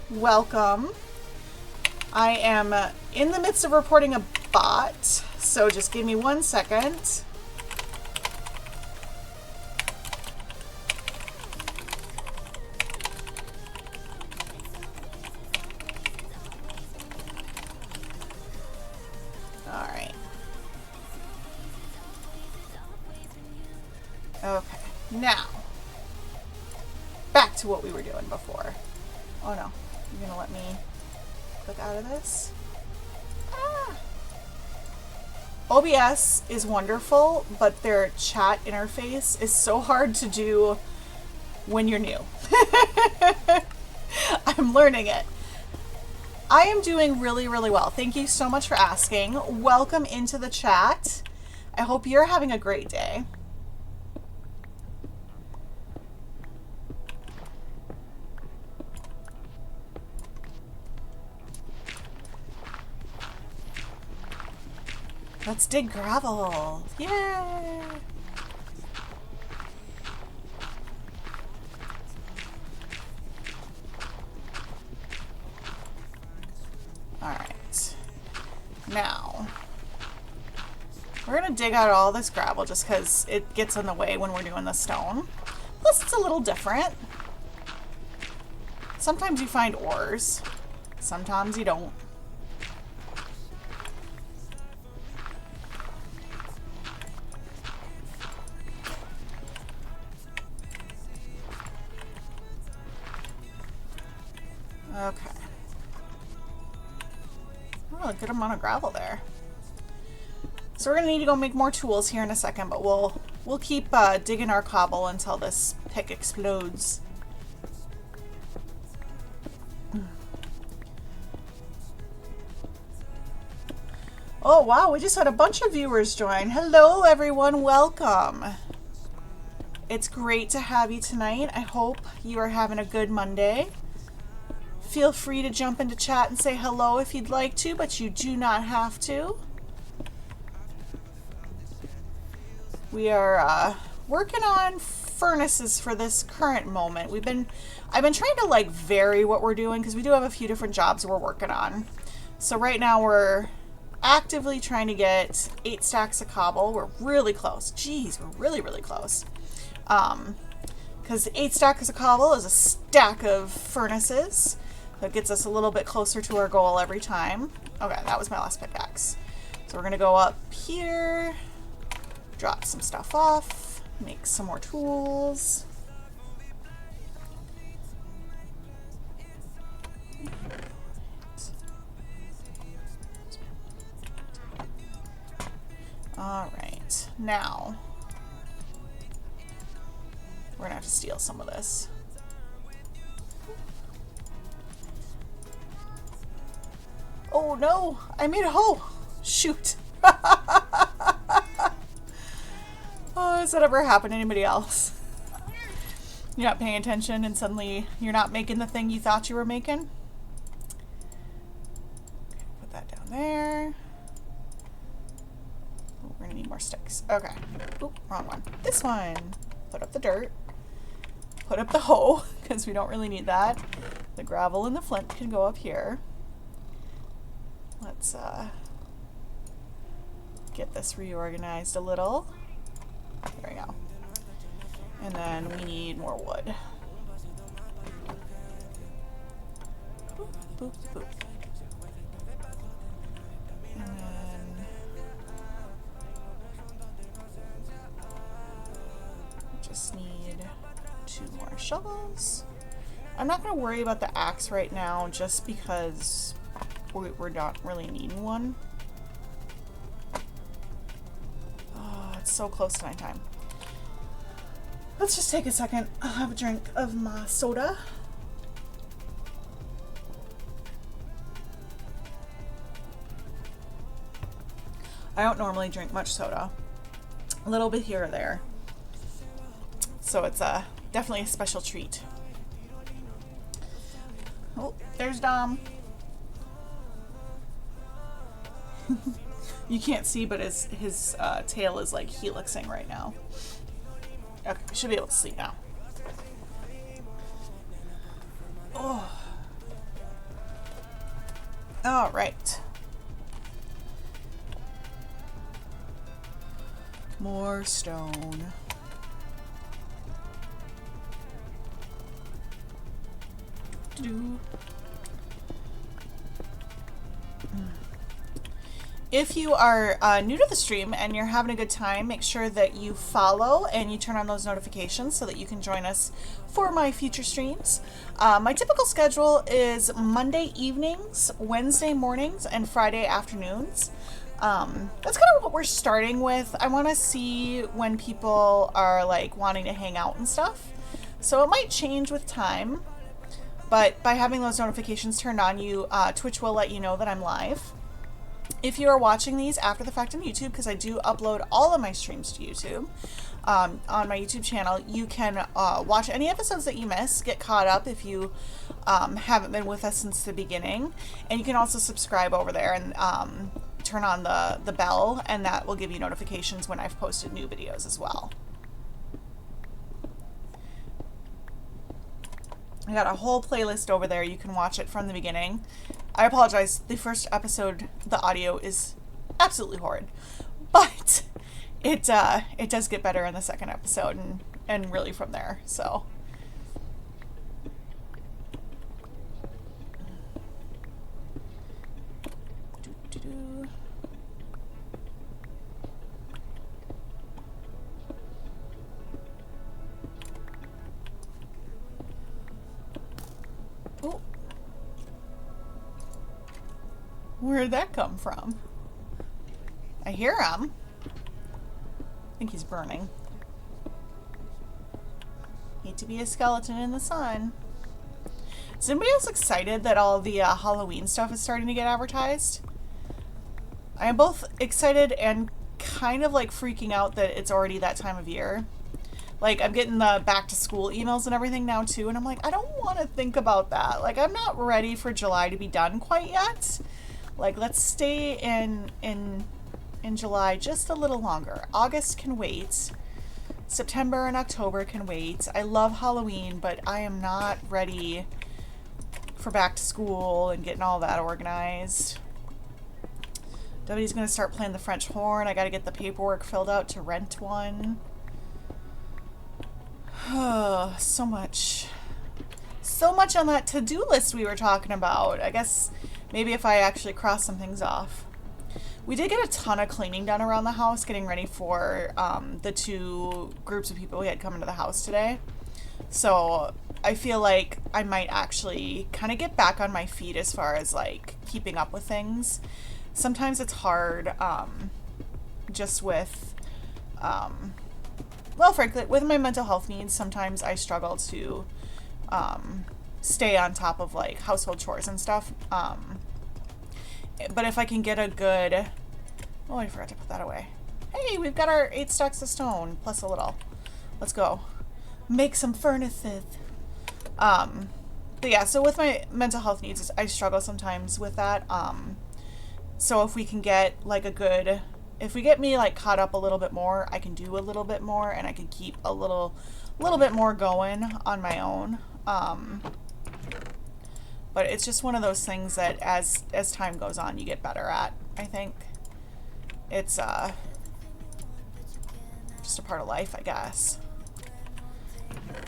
Welcome. I am in the midst of reporting a bot, so just give me 1 second. Okay, now, back to what we were doing before. Oh no, you're gonna let me click out of this? Ah. OBS is wonderful, but their chat interface is so hard to do when you're new. I'm learning it. I am doing really, really well. Thank you so much for asking. Welcome into the chat. I hope you're having a great day. Let's dig gravel. Yay! Alright. Now, we're going to dig out all this gravel just because it gets in the way when we're doing the stone. Plus, it's a little different. Sometimes you find ores. Sometimes you don't. Okay. Oh, a good amount of gravel there. So we're gonna need to go make more tools here in a second, but we'll keep digging our cobble until this pick explodes. Oh wow, we just had a bunch of viewers join. Hello everyone, welcome. It's great to have you tonight. I hope you are having a good Monday. Feel free to jump into chat and say hello if you'd like to, but you do not have to. We are working on furnaces for this current moment. I've been trying to like vary what we're doing because we do have a few different jobs we're working on. So right now we're actively trying to get 8 stacks of cobble. We're really close. Jeez, we're really, really close. Because 8 stacks of cobble is a stack of furnaces. That gets us a little bit closer to our goal every time. Okay, that was my last pickaxe. So we're gonna go up here, drop some stuff off, make some more tools. All right, now We're gonna have to steal some of this. Oh no, I made a hole. Shoot. Oh, has that ever happened to anybody else? You're not paying attention and suddenly you're not making the thing you thought you were making? Okay, put that down there. Oh, we're gonna need more sticks. Okay. Oop, wrong one. This one. Put up the dirt. Put up the hoe, because we don't really need that. The gravel and the flint can go up here. Let's get this reorganized a little. There we go. And then we need more wood. Boop, boop, boop. And then just need 2 more shovels. I'm not going to worry about the axe right now just because we're not really needing one. Oh, it's so close to nighttime. Let's just take a second. I'll have a drink of my soda. I don't normally drink much soda. A little bit here or there. So it's definitely a special treat. Oh, there's Dom. You can't see, but his tail is like helixing right now. Okay, we should be able to sleep now. Oh. All right. More stone. Do. If you are new to the stream and you're having a good time, make sure that you follow and you turn on those notifications so that you can join us for my future streams. My typical schedule is Monday evenings, Wednesday mornings, and Friday afternoons. That's kind of what we're starting with. I want to see when people are like wanting to hang out and stuff. So it might change with time, but by having those notifications turned on, Twitch will let you know that I'm live. If you are watching these after the fact on YouTube, because I do upload all of my streams to YouTube, on my YouTube channel, you can watch any episodes that you miss, get caught up if you haven't been with us since the beginning, and you can also subscribe over there and turn on the bell, and that will give you notifications when I've posted new videos as well. I got a whole playlist over there. You can watch it from the beginning. I apologize. The first episode, the audio is absolutely horrid, but it does get better in the second episode and really from there. So. Oh. Where'd that come from? I hear him. I think he's burning. Hate to be a skeleton in the sun. Is anybody else excited that all the Halloween stuff is starting to get advertised? I am both excited and kind of like freaking out that it's already that time of year. Like, I'm getting the back to school emails and everything now too, and I'm like, I don't want to think about that. Like, I'm not ready for July to be done quite yet. Like, let's stay in July just a little longer. August can wait. September and October can wait. I love Halloween, but I am not ready for back to school and getting all that organized. W's gonna start playing the French horn. I gotta get the paperwork filled out to rent one. Oh, so much. So much on that to-do list we were talking about. I guess maybe if I actually cross some things off. We did get a ton of cleaning done around the house, getting ready for the 2 groups of people we had come into the house today. So I feel like I might actually kind of get back on my feet as far as like keeping up with things. Sometimes it's hard just with well, frankly, with my mental health needs, sometimes I struggle to stay on top of like household chores and stuff. But if I can get a good, oh, I forgot to put that away. Hey, we've got our 8 stacks of stone plus a little. Let's go make some furnaces. But yeah, so with my mental health needs, I struggle sometimes with that. So if we can get like a good, if we get me like caught up a little bit more, I can do a little bit more, and I can keep a little bit more going on my own. But it's just one of those things that as time goes on, you get better at. I think it's just a part of life, I guess.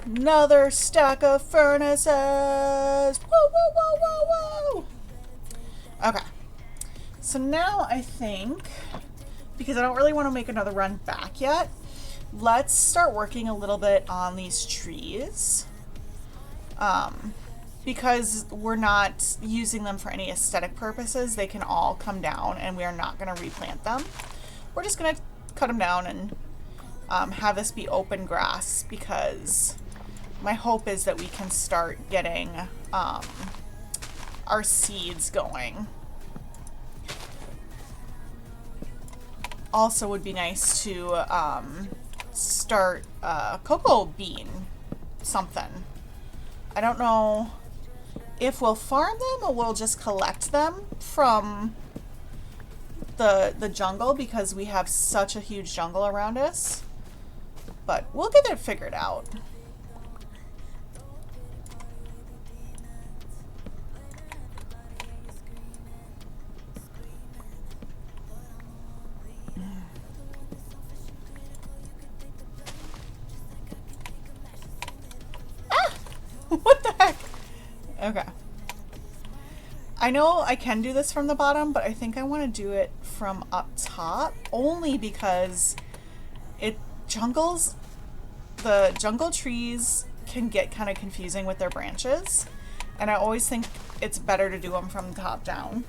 Another stack of furnaces. Whoa, whoa, whoa, whoa, whoa. Okay. So now I think, because I don't really want to make another run back yet, let's start working a little bit on these trees. Because we're not using them for any aesthetic purposes, they can all come down and we are not going to replant them. We're just going to cut them down and have this be open grass, because my hope is that we can start getting our seeds going. Also would be nice to start cocoa bean something. I don't know if we'll farm them or we'll just collect them from the jungle, because we have such a huge jungle around us. But we'll get it figured out. Ah! What the heck? Okay. I know I can do this from the bottom, but I think I want to do it from up top, only because the jungle trees can get kind of confusing with their branches, and I always think it's better to do them from the top down.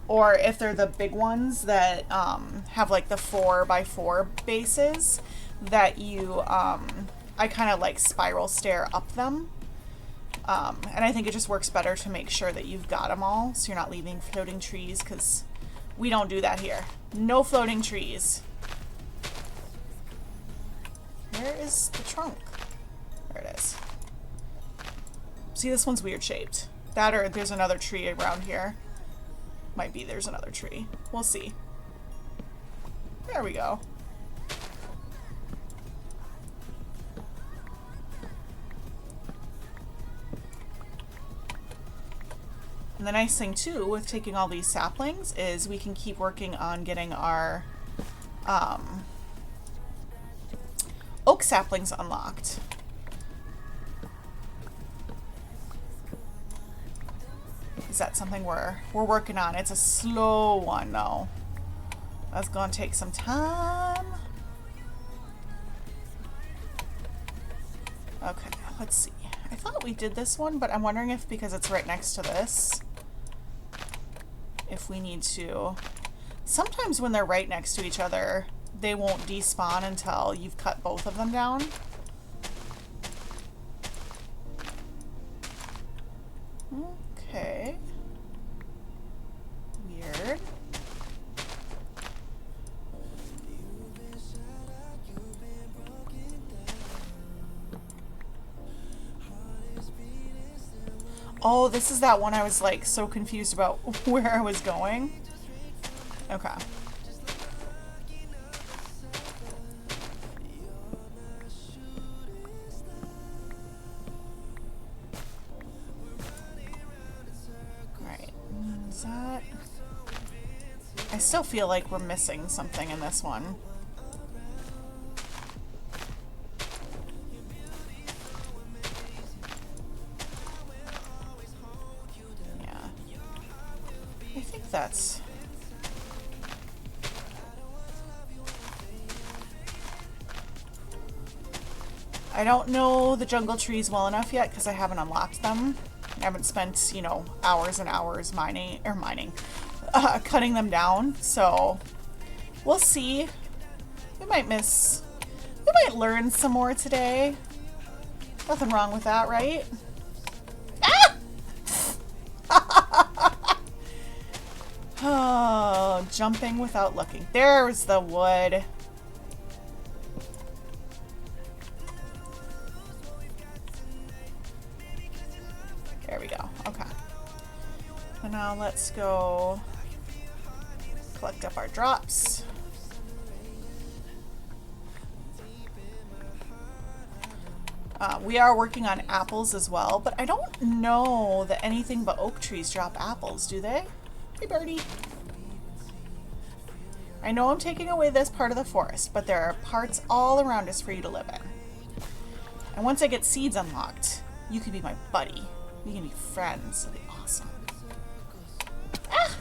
Or if they're the big ones that have like the 4x4 bases, that you I kind of like spiral stair up them. And I think it just works better to make sure that you've got them all, so you're not leaving floating trees, because we don't do that here. No floating trees. Where is the trunk? There it is. See, this one's weird shaped. That, or there's another tree around here. Might be there's another tree. We'll see. There we go. And the nice thing too with taking all these saplings is we can keep working on getting our oak saplings unlocked. Is that something we're working on? It's a slow one though. That's gonna take some time. Okay, let's see. I thought we did this one, but I'm wondering if, because it's right next to this, if we need to. Sometimes when they're right next to each other, they won't despawn until you've cut both of them down. Okay. Weird. Oh, this is that one I was like so confused about where I was going. Okay. Alright. Is that... I still feel like we're missing something in this one. That's... I don't know the jungle trees well enough yet because I haven't unlocked them. I haven't spent, you know, hours and hours cutting them down. So we'll see. We might miss might learn some more today. Nothing wrong with that, right? Ah! Oh, jumping without looking. There's the wood. There we go. Okay. So now let's go collect up our drops. We are working on apples as well, but I don't know that anything but oak trees drop apples, do they? Hey, birdie. I know I'm taking away this part of the forest, but there are parts all around us for you to live in. And once I get seeds unlocked, you can be my buddy. We can be friends. It'll be awesome. Ah!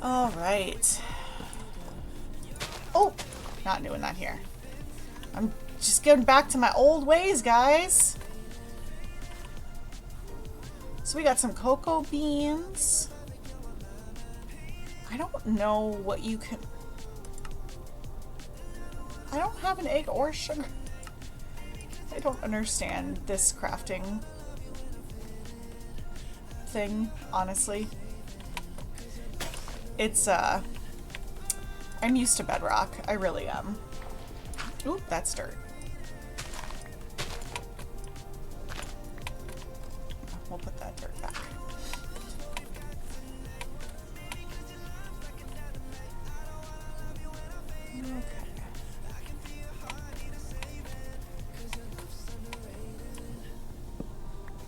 All right. Oh, not doing that here. I'm just getting back to my old ways, guys. So we got some cocoa beans. I don't know what you can... I don't have an egg or sugar. I don't understand this crafting thing, honestly. It's, I'm used to bedrock. I really am. Oop, that's dirt. We'll put that dirt back. Okay.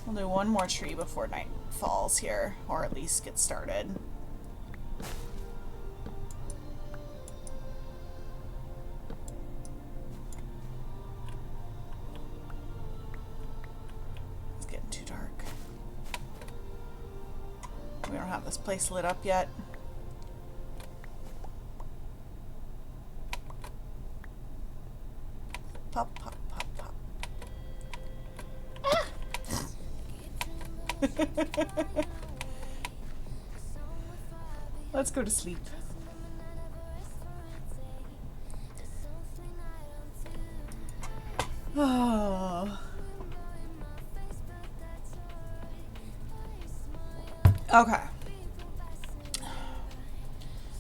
We'll do one more tree before night falls here, or at least get started. This place lit up yet. Pop, pop, pop, pop. Ah! Let's go to sleep. Oh. Okay.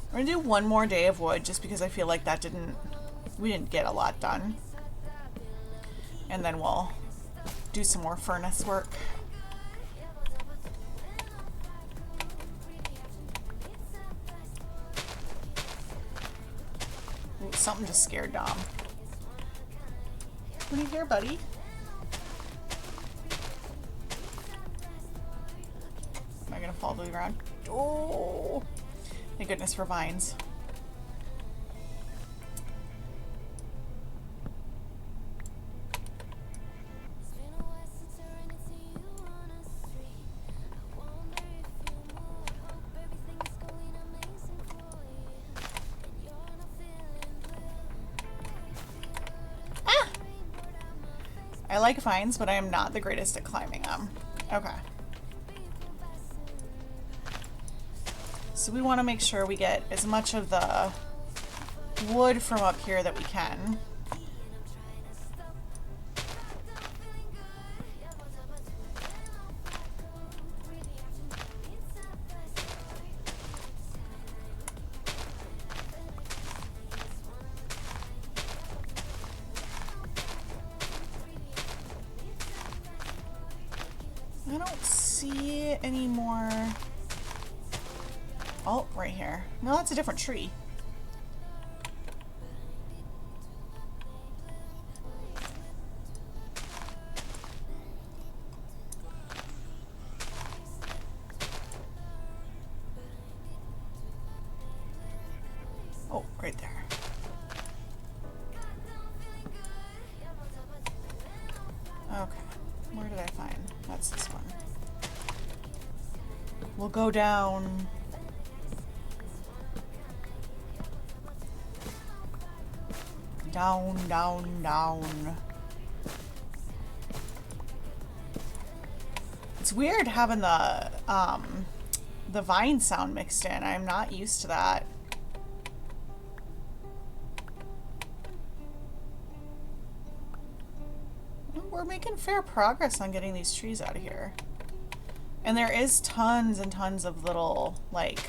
We're gonna do one more day of wood just because I feel like we didn't get a lot done. And then we'll do some more furnace work. Ooh, something just scared Dom. What are you here, buddy? Am I gonna fall to the ground? Oh! Thank goodness for vines. Ah! I like vines, but I am not the greatest at climbing them. Okay. So we want to make sure we get as much of the wood from up here that we can. I don't see any more. Oh, right here. No, that's a different tree. Oh, right there. Okay. Where did I find? That's this one. We'll go down. Down, down, down. It's weird having the vine sound mixed in. I'm not used to that. We're making fair progress on getting these trees out of here. And there is tons and tons of little, like,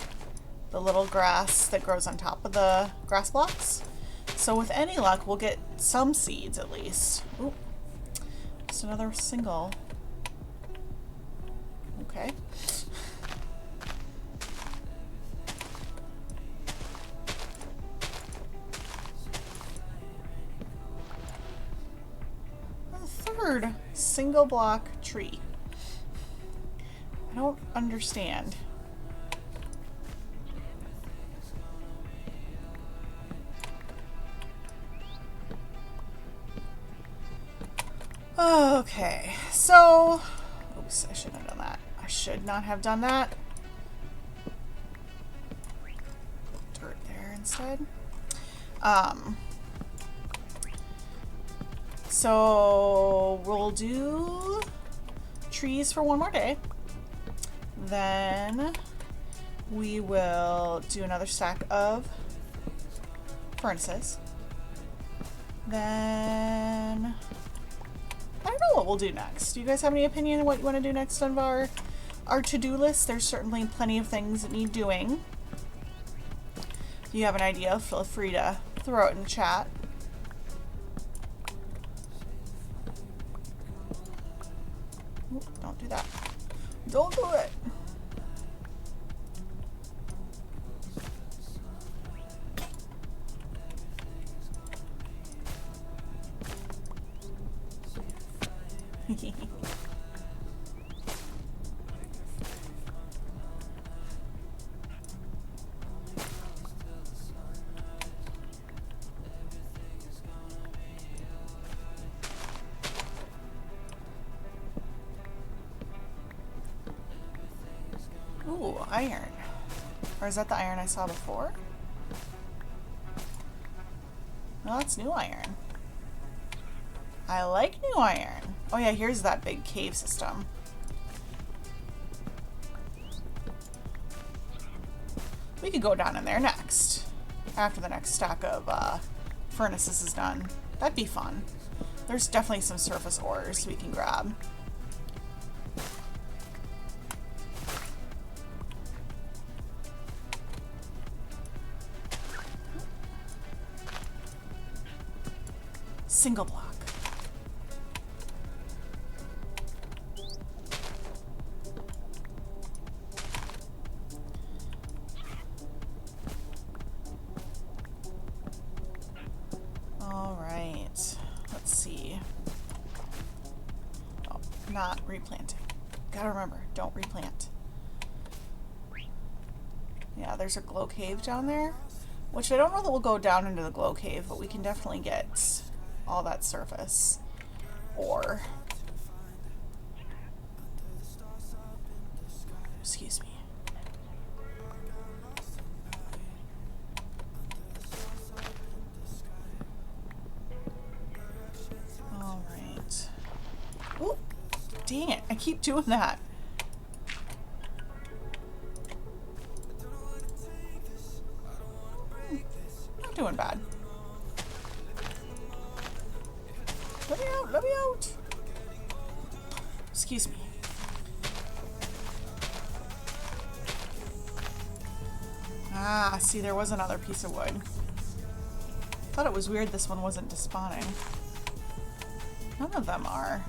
the little grass that grows on top of the grass blocks. So with any luck, we'll get some seeds at least. Ooh, just another single. Okay. A third single block tree. I don't understand. Okay, so, oops, I shouldn't have done that. I should not have done that. Dirt there instead. So we'll do trees for one more day. Then we will do another stack of furnaces. Then I don't know what we'll do next. Do you guys have any opinion on what you want to do next on our to-do list? There's certainly plenty of things that need doing. If you have an idea, feel free to throw it in the chat. Ooh, don't do that. Don't do it. Ooh, iron. Or is that the iron I saw before? No, that's new iron. I like new iron. Oh yeah, here's that big cave system. We could go down in there next. After the next stack of furnaces is done. That'd be fun. There's definitely some surface ores we can grab. Single block. All right, let's see. Oh, not replanting. Gotta remember, don't replant. Yeah, there's a glow cave down there, which I don't know that we'll go down into the glow cave, but we can definitely get all that surface ore. Excuse me. All right. Ooh, dang it. I keep doing that. Not doing bad. Let me out, let me out. Excuse me. Ah, see, there was another piece of wood. Thought it was weird this one wasn't despawning. None of them are.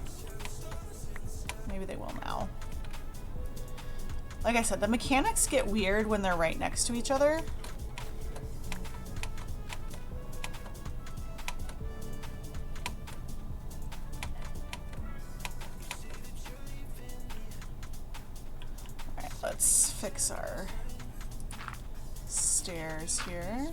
Maybe they will now. Like I said, the mechanics get weird when they're right next to each other. Alright, let's fix our stairs here.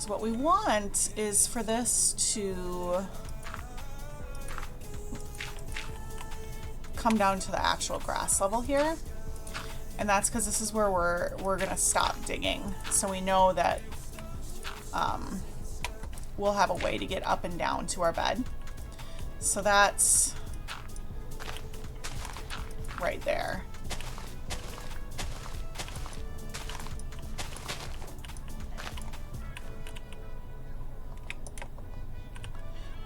So what we want is for this to come down to the actual grass level here. And that's because this is where we're gonna stop digging. So we know that we'll have a way to get up and down to our bed. So that's right there.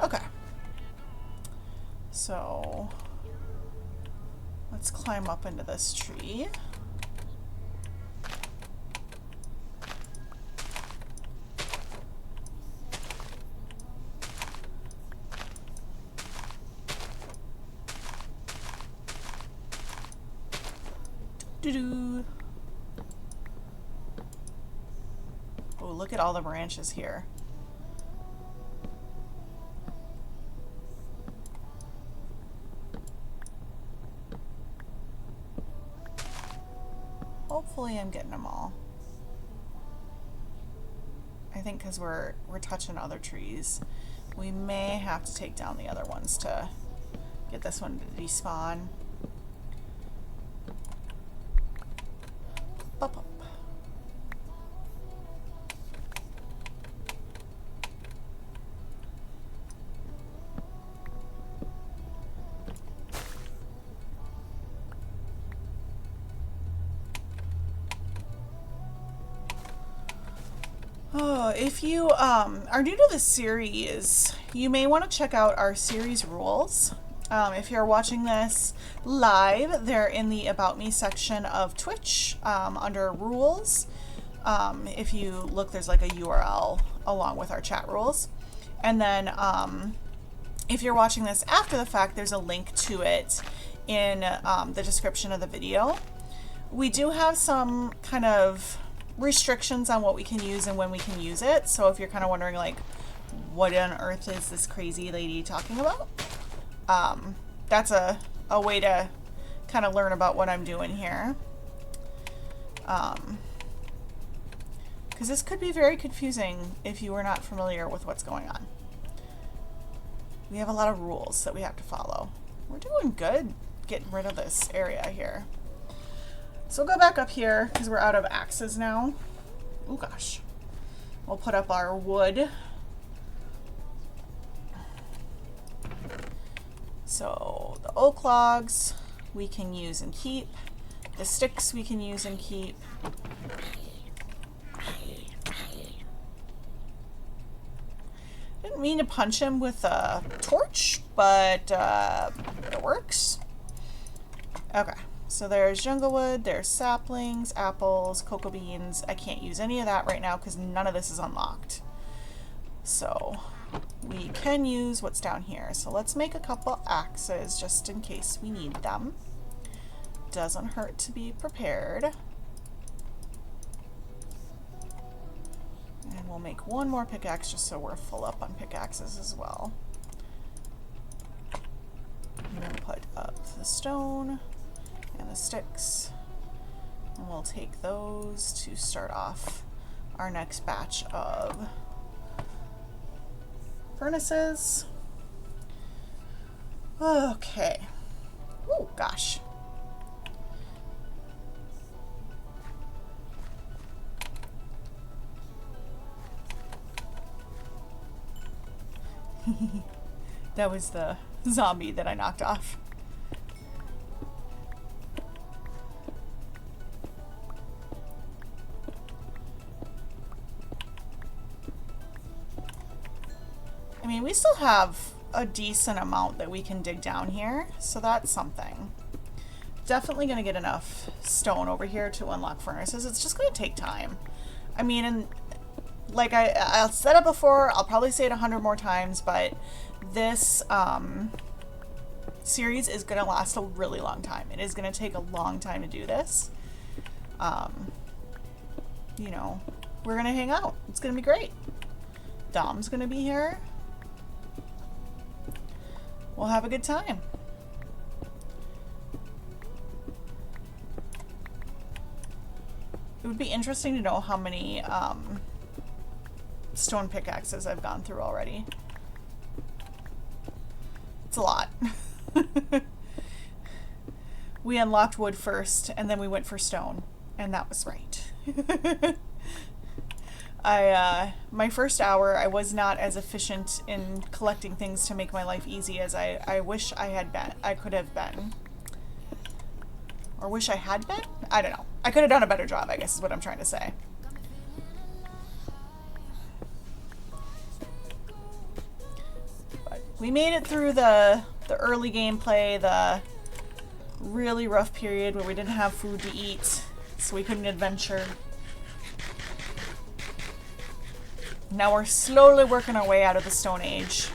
Okay. So let's climb up into this tree. Doo-doo. Oh, look at all the branches here. Hopefully I'm getting them all. I think because we're touching other trees, we may have to take down the other ones to get this one to despawn. Pop up. Oh, if you are new to this series, you may want to check out our series rules. If you're watching this live, they're in the About Me section of Twitch under rules. If you look, there's like a URL along with our chat rules. And then if you're watching this after the fact, there's a link to it in the description of the video. We do have some kind of restrictions on what we can use and when we can use it. So if you're kind of wondering like, what on earth is this crazy lady talking about? That's a way to kind of learn about what I'm doing here. Because this could be very confusing if you are not familiar with what's going on. We have a lot of rules that we have to follow. We're doing good getting rid of this area here. So we'll go back up here because we're out of axes now. Oh gosh. We'll put up our wood. So the oak logs we can use and keep. The sticks we can use and keep. Didn't mean to punch him with a torch, but it works. Okay. So there's jungle wood, there's saplings, apples, cocoa beans. I can't use any of that right now because none of this is unlocked. So we can use what's down here. So let's make a couple axes just in case we need them. Doesn't hurt to be prepared. And we'll make one more pickaxe just so we're full up on pickaxes as well. And then put up the stone and the sticks, and we'll take those to start off our next batch of furnaces. Okay. Oh gosh. That was the zombie that I knocked off. I mean, we still have a decent amount that we can dig down here, so that's something. Definitely going to get enough stone over here to unlock furnaces. It's just going to take time. I mean, and like I'll said it before, I'll probably say it 100 more times, but this series is going to last a really long time. It is going to take a long time to do this. You know, we're going to hang out. It's going to be great. Dom's going to be here. We'll have a good time. It would be interesting to know how many stone pickaxes I've gone through already. It's a lot. We unlocked wood first, and then we went for stone, and that was right. My first hour, I was not as efficient in collecting things to make my life easy as I wish I had been. I could have been. Or wish I had been? I don't know. I could have done a better job, I guess is what I'm trying to say. But we made it through the early gameplay, the really rough period where we didn't have food to eat, so we couldn't adventure. Now we're slowly working our way out of the Stone Age.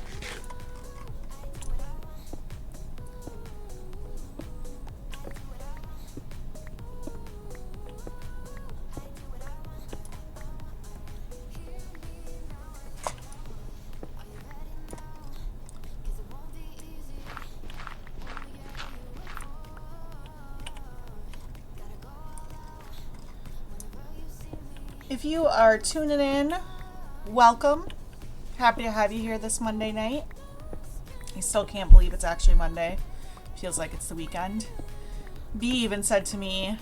If you are tuning in, welcome. Happy to have you here this Monday night. I still can't believe it's actually Monday. Feels like it's the weekend. B even said to me,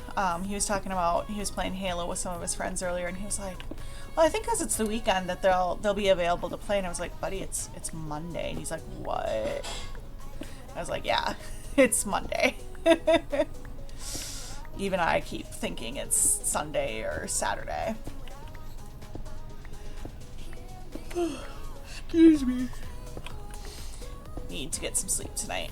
he was talking about, he was playing Halo with some of his friends earlier, and he was like, well, I think because it's the weekend that they'll be available to play. And I was like, buddy, it's Monday. And he's like, what? I was like, yeah, it's Monday. Even I keep thinking it's Sunday or Saturday. Excuse me. Need to get some sleep tonight.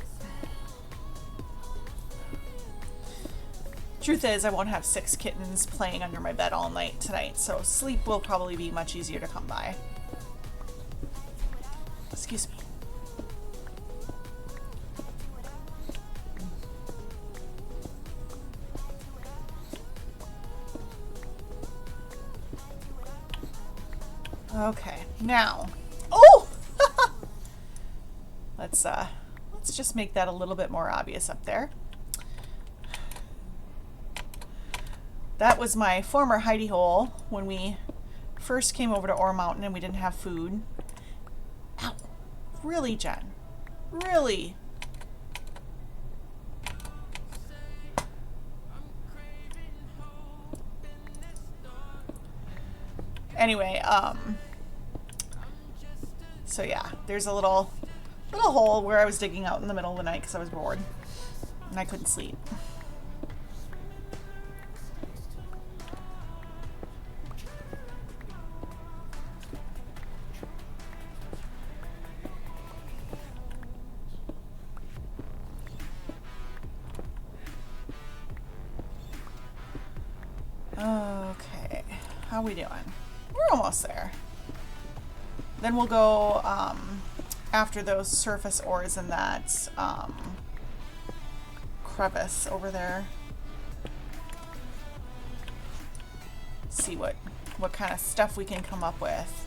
Truth is, I won't have 6 kittens playing under my bed all night tonight, so sleep will probably be much easier to come by. Excuse me. Okay, now, oh, let's just make that a little bit more obvious up there. That was my former hidey hole when we first came over to Ore Mountain and we didn't have food. Ow, really, Jen? Really? Anyway, so yeah, there's a little hole where I was digging out in the middle of the night because I was bored and I couldn't sleep. Okay, how we doing? We're almost there. Then we'll go after those surface ores in that crevice over there. See what kind of stuff we can come up with.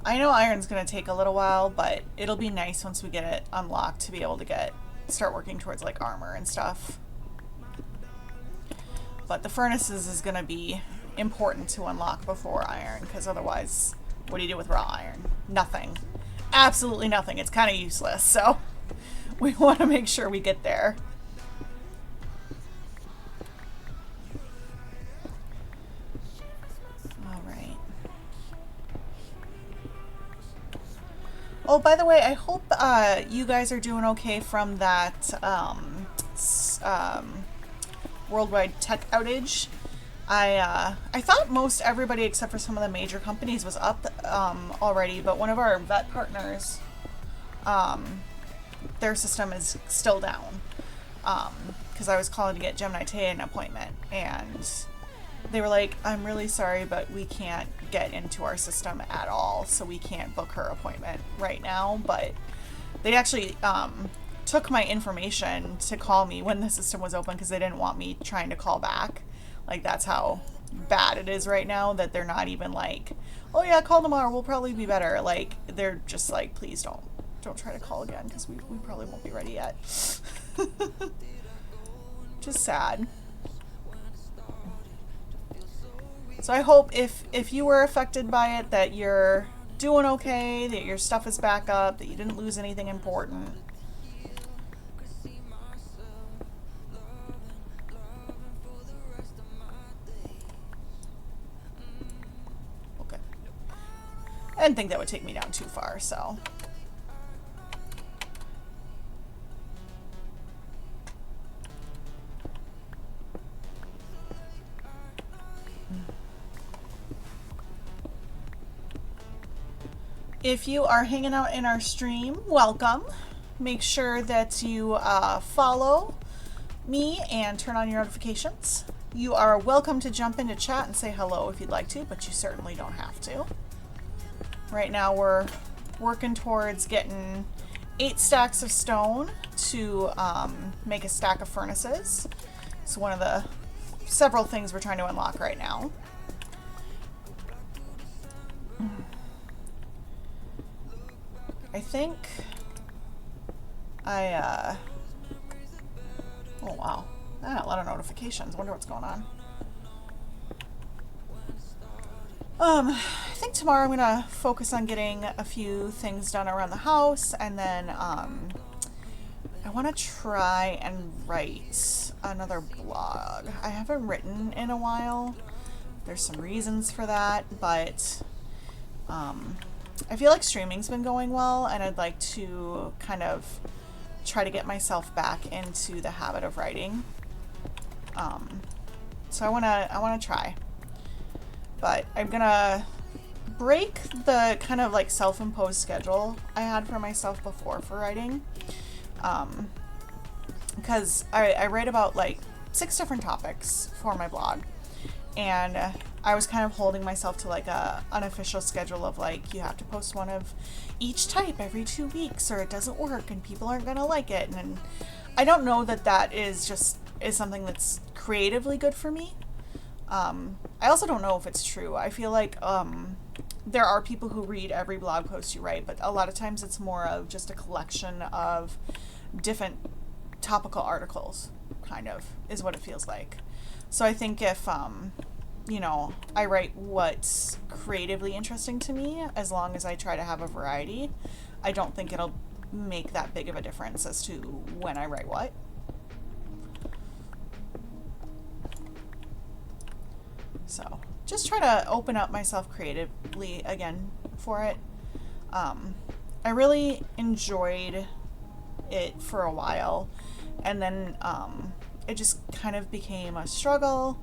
I know iron's gonna take a little while, but it'll be nice once we get it unlocked to be able to start working towards like armor and stuff. But the furnaces is going to be important to unlock before iron, because otherwise, what do you do with raw iron? Nothing. Absolutely nothing. It's kind of useless, so we want to make sure we get there. All right. Oh, by the way, I hope you guys are doing okay from that worldwide tech outage. I thought most everybody except for some of the major companies was up already, but one of our vet partners, their system is still down, because I was calling to get Gemini Tay an appointment, and they were like, I'm really sorry, but we can't get into our system at all, so we can't book her appointment right now. But they actually took my information to call me when the system was open because they didn't want me trying to call back. Like, that's how bad it is right now, that they're not even like, oh yeah, call tomorrow, we'll probably be better. Like, they're just like, please don't try to call again because we probably won't be ready yet. Just sad. So I hope if you were affected by it that you're doing okay, that your stuff is back up, that you didn't lose anything important. Okay. I didn't think that would take me down too far, so. If you are hanging out in our stream, welcome. Make sure that you follow me and turn on your notifications. You are welcome to jump into chat and say hello if you'd like to, but you certainly don't have to. Right now we're working towards getting 8 stacks of stone to make a stack of furnaces. It's one of the several things we're trying to unlock right now. I think oh wow, I got a lot of notifications. Wonder what's going on. I think tomorrow I'm gonna focus on getting a few things done around the house, and then I want to try and write another blog. I haven't written in a while. There's some reasons for that, but I feel like streaming's been going well, and I'd like to kind of try to get myself back into the habit of writing. So I wanna try, but I'm gonna break the kind of like self-imposed schedule I had for myself before for writing, because I write about like 6 different topics for my blog, and I was kind of holding myself to like a unofficial schedule of like, you have to post one of each type every 2 weeks or it doesn't work and people aren't gonna like it. And I don't know that that is something that's creatively good for me. I also don't know if it's true. I feel like there are people who read every blog post you write, but a lot of times it's more of just a collection of different topical articles, kind of, is what it feels like. So I think if you know, I write what's creatively interesting to me, as long as I try to have a variety, I don't think it'll make that big of a difference as to when I write what. So just try to open up myself creatively again for it. I really enjoyed it for a while, and then it just kind of became a struggle,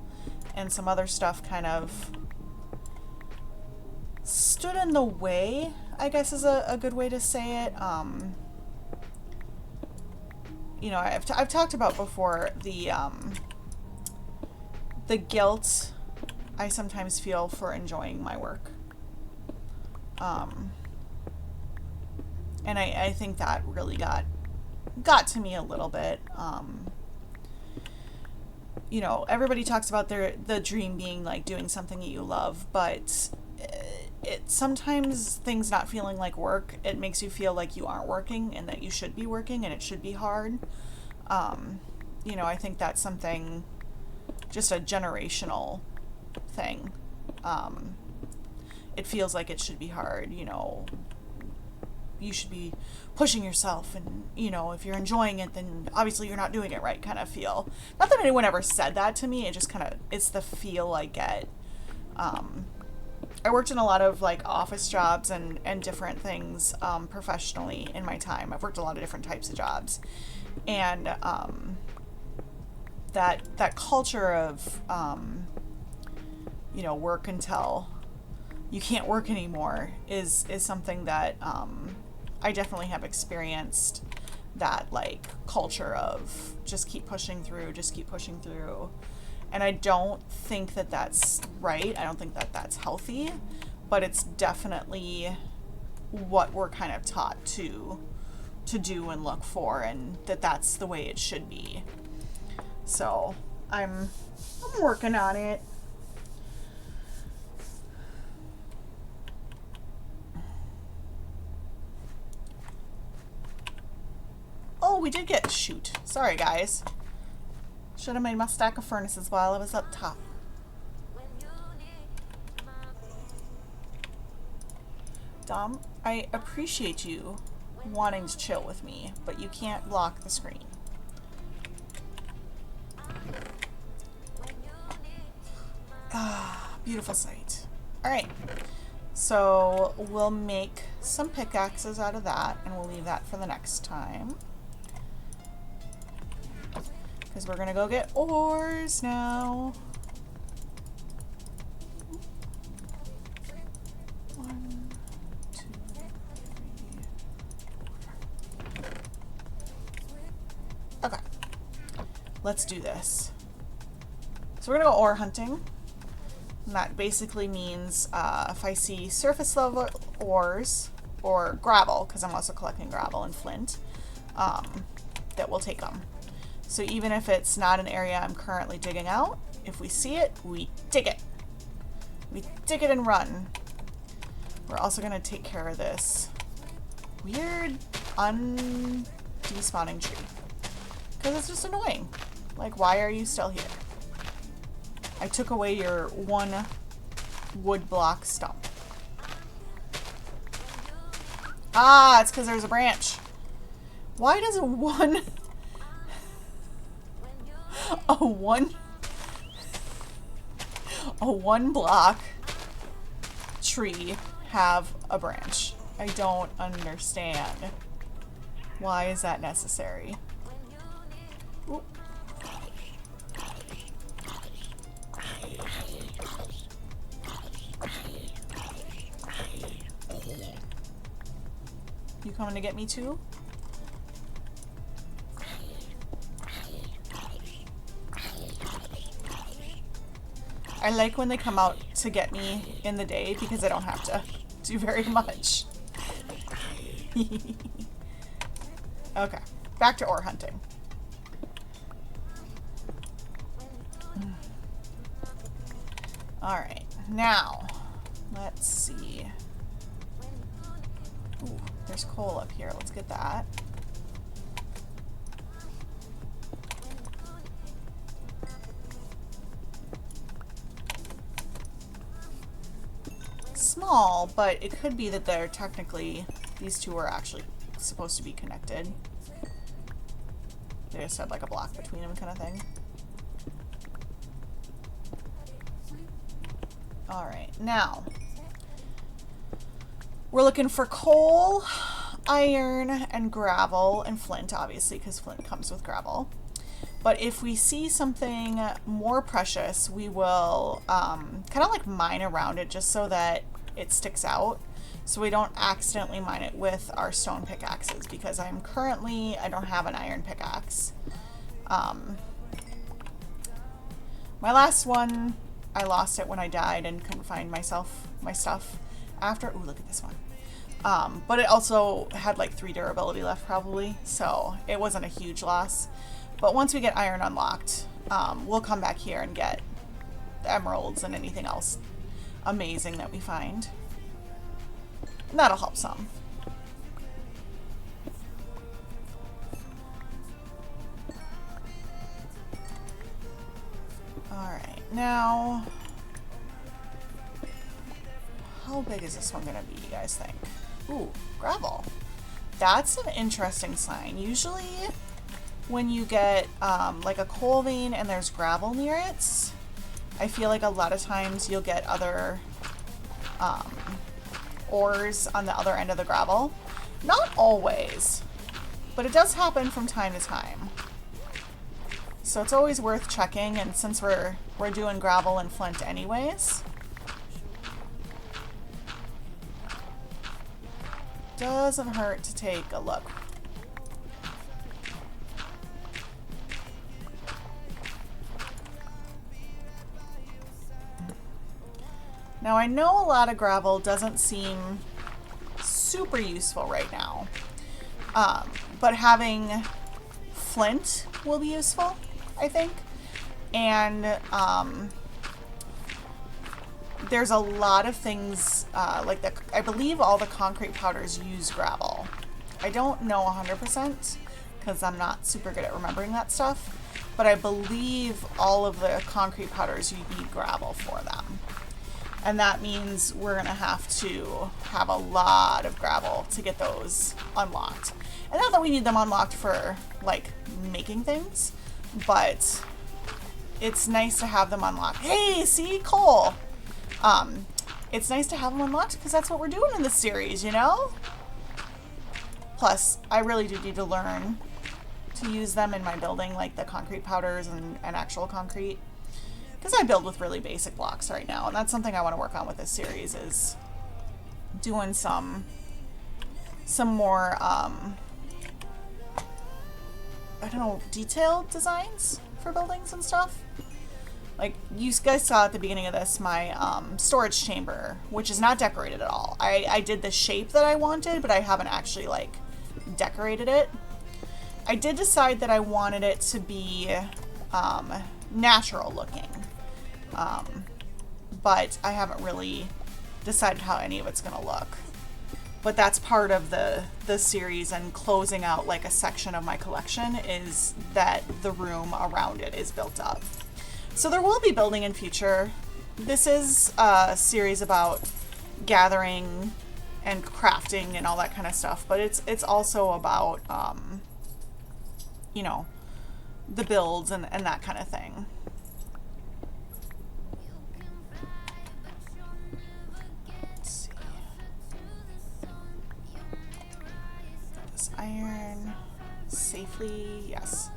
and some other stuff kind of stood in the way, I guess is a good way to say it. You know, I've talked about before the guilt I sometimes feel for enjoying my work. And I think that really got to me a little bit. You know, everybody talks about the dream being like doing something that you love, but it sometimes things not feeling like work, it makes you feel like you aren't working and that you should be working and it should be hard. You know, I think that's something, just a generational thing. It feels like it should be hard, you know, you should be pushing yourself, and you know, if you're enjoying it, then obviously you're not doing it right, kind of feel. Not that anyone ever said that to me, it just kind of, it's the feel I get. I worked in a lot of like office jobs and different things professionally in my time. I've worked a lot of different types of jobs, and that culture of you know, work until you can't work anymore is something that I definitely have experienced, that like culture of just keep pushing through, and I don't think that that's right. I don't think that that's healthy, but it's definitely what we're kind of taught to do and look for, and that's the way it should be. So I'm working on it. Oh, we did get, shoot. Sorry, guys. Should have made my stack of furnaces while I was up top. Thumb, I appreciate you wanting to chill with me, but you can't block the screen. Ah, beautiful sight. All right, so we'll make some pickaxes out of that, and we'll leave that for the next time. Because we're gonna go get ores now. One, two, three, four. Okay, let's do this. So we're gonna go ore hunting. And that basically means if I see surface level ores or gravel, because I'm also collecting gravel and flint, that we'll take them. So even if it's not an area I'm currently digging out, if we see it, we dig it. We dig it and run. We're also going to take care of this weird undespawning tree. Because it's just annoying. Like, why are you still here? I took away your one wood block stump. Ah, it's because there's a branch. Why does a one block tree have a branch? I don't understand. Why is that necessary? Ooh. You coming to get me too? I like when they come out to get me in the day because I don't have to do very much. Okay, back to ore hunting. All right, now let's see. Ooh, there's coal up here. Let's get that. Small, but it could be that they're technically, these two are actually supposed to be connected. They just had like a block between them kind of thing. All right, now we're looking for coal, iron, and gravel, and flint, obviously, because flint comes with gravel. But if we see something more precious, we will kind of like mine around it just so that it sticks out, so we don't accidentally mine it with our stone pickaxes, because I don't have an iron pickaxe. My last one, I lost it when I died and couldn't find my stuff after. Ooh, look at this one. But it also had like 3 durability left probably, so it wasn't a huge loss. But once we get iron unlocked, we'll come back here and get the emeralds and anything else amazing that we find. And that'll help some. Alright, now how big is this one gonna be, you guys think? Ooh, gravel. That's an interesting sign. Usually when you get like a coal vein and there's gravel near it, I feel like a lot of times you'll get other ores on the other end of the gravel. Not always, but it does happen from time to time. So it's always worth checking, and since we're doing gravel and flint anyways, doesn't hurt to take a look. Now I know a lot of gravel doesn't seem super useful right now, but having flint will be useful, I think. And there's a lot of things, like I believe all the concrete powders use gravel. I don't know 100% because I'm not super good at remembering that stuff, but I believe all of the concrete powders you need gravel for them. And that means we're going to have to have a lot of gravel to get those unlocked. And not that we need them unlocked for, like, making things, but it's nice to have them unlocked. Hey, see? Coal! It's nice to have them unlocked because that's what we're doing in this series, you know? Plus, I really do need to learn to use them in my building, like the concrete powders and actual concrete. Because I build with really basic blocks right now, and that's something I want to work on with this series, is doing some more, I don't know, detailed designs for buildings and stuff. Like, you guys saw at the beginning of this, my storage chamber, which is not decorated at all. I did the shape that I wanted, but I haven't actually, like, decorated it. I did decide that I wanted it to be natural looking. But I haven't really decided how any of it's going to look. But that's part of the series, and closing out like a section of my collection is that the room around it is built up. So there will be building in future. This is a series about gathering and crafting and all that kind of stuff, but it's also about, you know, the builds and that kind of thing. Iron safely, yes.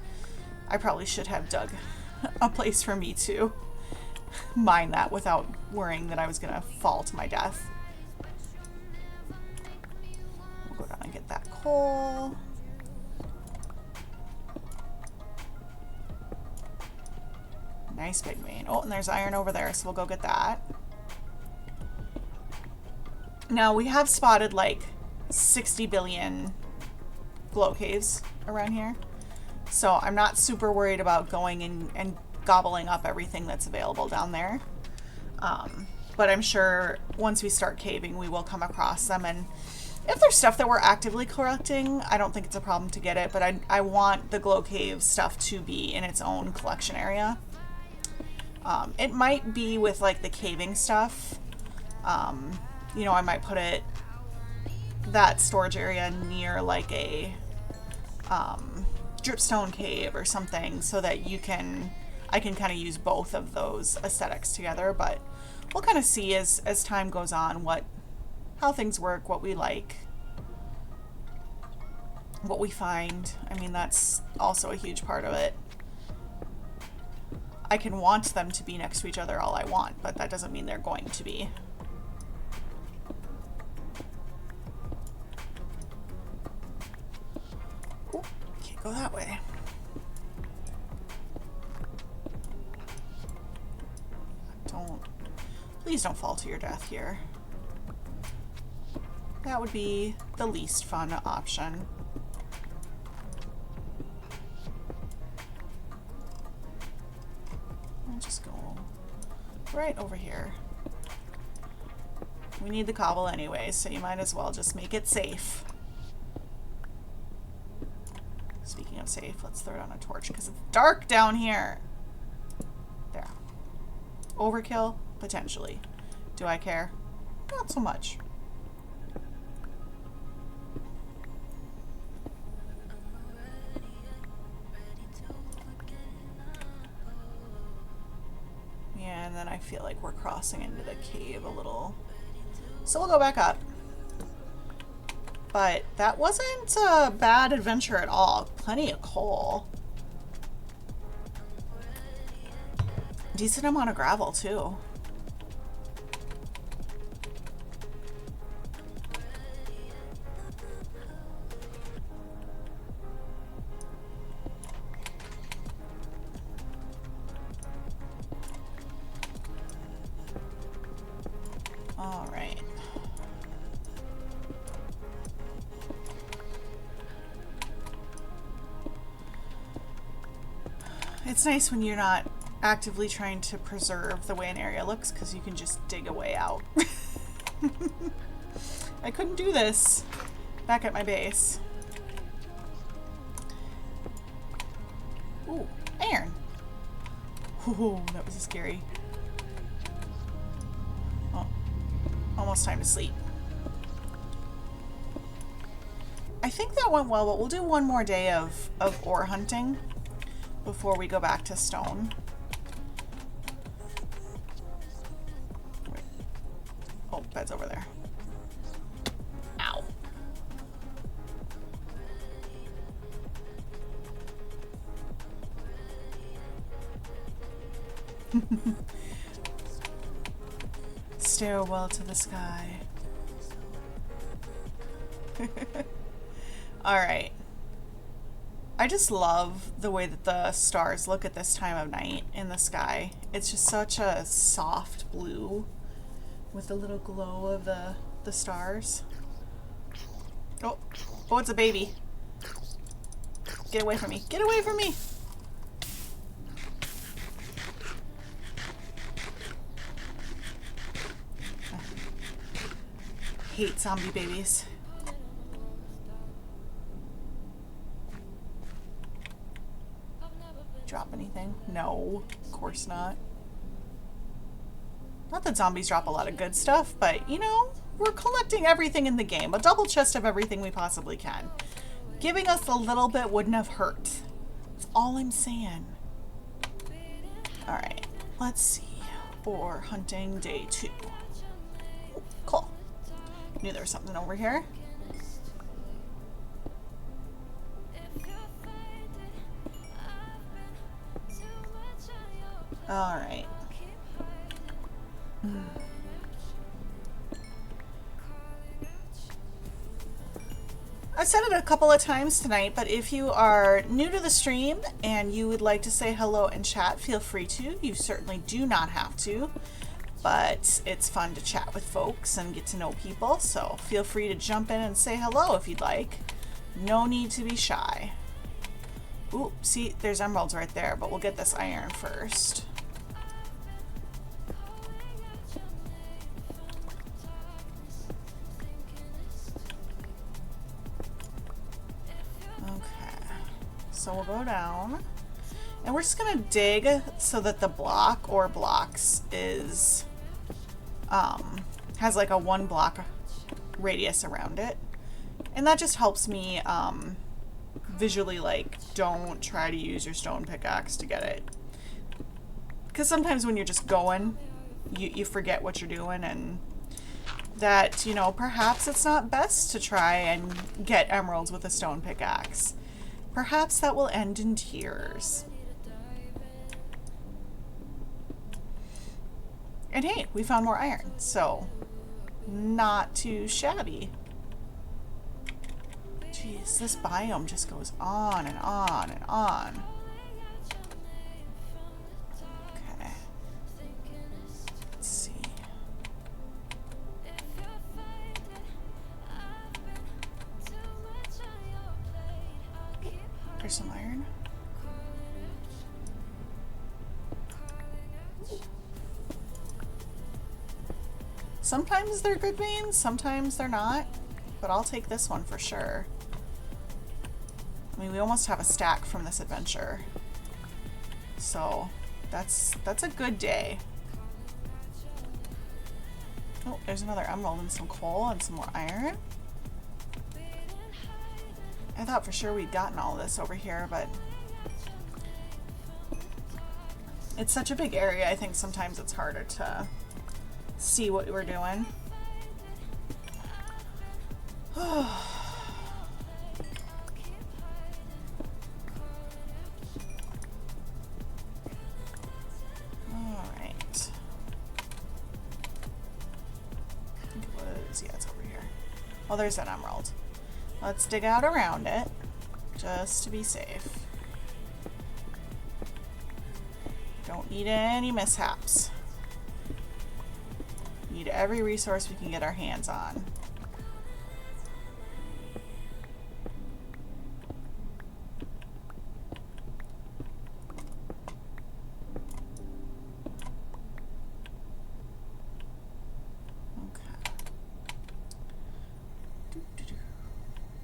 I probably should have dug a place for me to mine that without worrying that I was gonna fall to my death. We'll go down and get that coal. Nice big vein. Oh, and there's iron over there, so we'll go get that. Now we have spotted like 60 billion glow caves around here, so I'm not super worried about going and gobbling up everything that's available down there, but I'm sure once we start caving we will come across them, and if there's stuff that we're actively collecting, I don't think it's a problem to get it, but I want the glow cave stuff to be in its own collection area. It might be with like the caving stuff, you know, I might put that storage area near like a dripstone cave or something, so that I can kind of use both of those aesthetics together. But we'll kind of see as time goes on how things work, what we like, what we find. I mean, that's also a huge part of it. I can want them to be next to each other all I want, but that doesn't mean they're going to be. Ooh, can't go that way. Please don't fall to your death here. That would be the least fun option. I'll just go right over here. We need the cobble anyway, so you might as well just make it safe. Speaking of safe, let's throw down a torch because it's dark down here. There. Overkill? Potentially. Do I care? Not so much. Yeah, and then I feel like we're crossing into the cave a little. So we'll go back up. But that wasn't a bad adventure at all. Plenty of coal. Decent amount of gravel, too. All right. It's nice when you're not actively trying to preserve the way an area looks, because you can just dig a way out. I couldn't do this back at my base. Ooh, iron. Ooh, that was scary. Oh, almost time to sleep. I think that went well, but we'll do one more day of ore hunting before we go back to stone. Wait. Oh, bed's over there. Ow. Stairwell to the sky. Alright. I just love the way that the stars look at this time of night in the sky. It's just such a soft blue with the little glow of the stars. Oh, oh, it's a baby. Get away from me. Get away from me. Hate zombie babies. Drop anything? No, of course not. Not that zombies drop a lot of good stuff, but you know, we're collecting everything in the game. A double chest of everything we possibly can. Giving us a little bit wouldn't have hurt. That's all I'm saying. Alright, let's see. Ore hunting day 2. Ooh, cool. Knew there was something over here. Alright. I said it a couple of times tonight, but if you are new to the stream and you would like to say hello and chat, feel free to. You certainly do not have to, but it's fun to chat with folks and get to know people, so feel free to jump in and say hello if you'd like. No need to be shy. Ooh, see, there's emeralds right there, but we'll get this iron first. So we'll go down and we're just gonna dig so that the block or blocks is has like a 1 block radius around it, and that just helps me visually, like, don't try to use your stone pickaxe to get it, because sometimes when you're just going you forget what you're doing, and that, you know, perhaps it's not best to try and get emeralds with a stone pickaxe. Perhaps that will end in tears. And hey, we found more iron, so not too shabby. Jeez, this biome just goes on and on and on. Okay. Let's see. There's some iron. Sometimes they're good veins, sometimes they're not, but I'll take this one for sure. I mean, we almost have a stack from this adventure, so that's a good day. Oh, there's another emerald and some coal and some more iron. I thought for sure we'd gotten all of this over here, but it's such a big area, I think sometimes it's harder to see what we're doing. Alright. I think it was, yeah, it's over here. Oh, there's that emerald. Let's dig out around it, just to be safe. Don't need any mishaps. Need every resource we can get our hands on.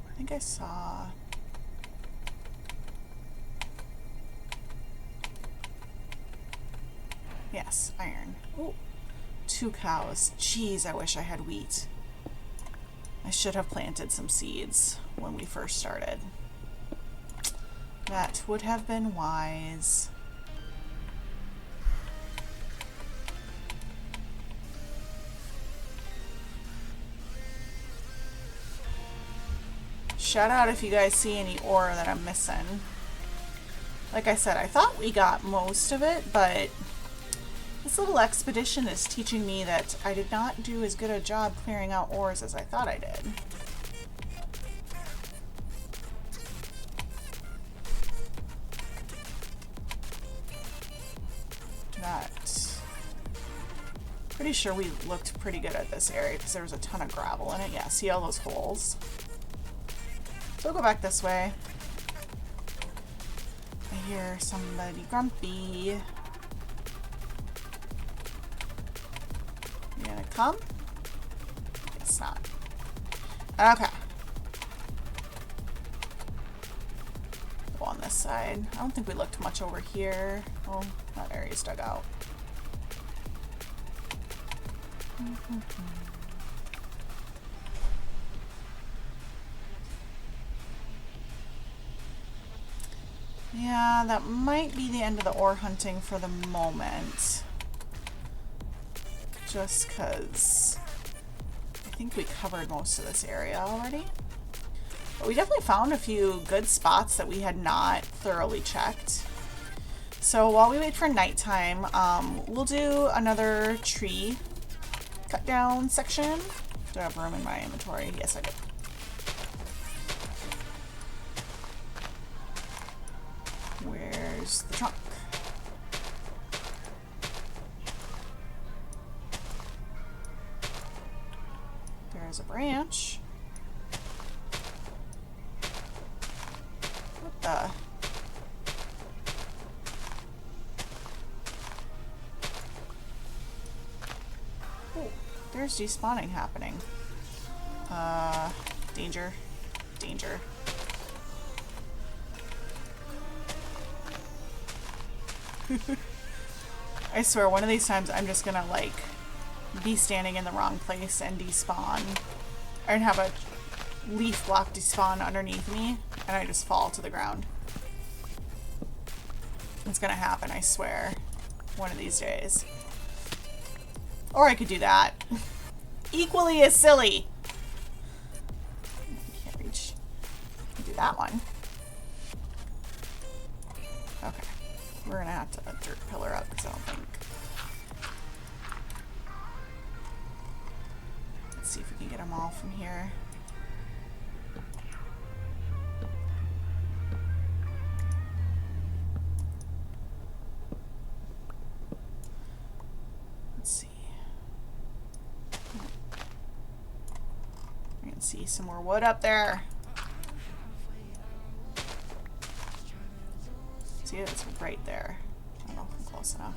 I think I saw... Yes, iron. Ooh, 2 cows. Jeez, I wish I had wheat. I should have planted some seeds when we first started. That would have been wise. Shout out if you guys see any ore that I'm missing. Like I said, I thought we got most of it, but this little expedition is teaching me that I did not do as good a job clearing out ores as I thought I did. Pretty sure we looked pretty good at this area because there was a ton of gravel in it. Yeah, see all those holes? So we'll go back this way. I hear somebody grumpy. You gonna come? Guess not. Okay. Go on this side. I don't think we looked much over here. Oh, that area's dug out. Yeah, that might be the end of the ore hunting for the moment. Just because I think we covered most of this area already. But we definitely found a few good spots that we had not thoroughly checked. So while we wait for nighttime, we'll do another tree cut down section. Do I have room in my inventory? Yes, I do. Where's the trunk? There's a branch. What the? Oh, there's despawning happening. Danger. Danger. I swear, one of these times I'm just gonna, like, be standing in the wrong place and despawn. And have a leaf block despawn underneath me, and I just fall to the ground. It's gonna happen, I swear. One of these days. Or I could do that. Equally as silly. I can't reach. I can do that one. Okay. We're gonna have to dirt pillar up because I don't think. Let's see if we can get them all from here. Let's see. I can see some more wood up there. See it? It's right there. I don't know if I'm close enough.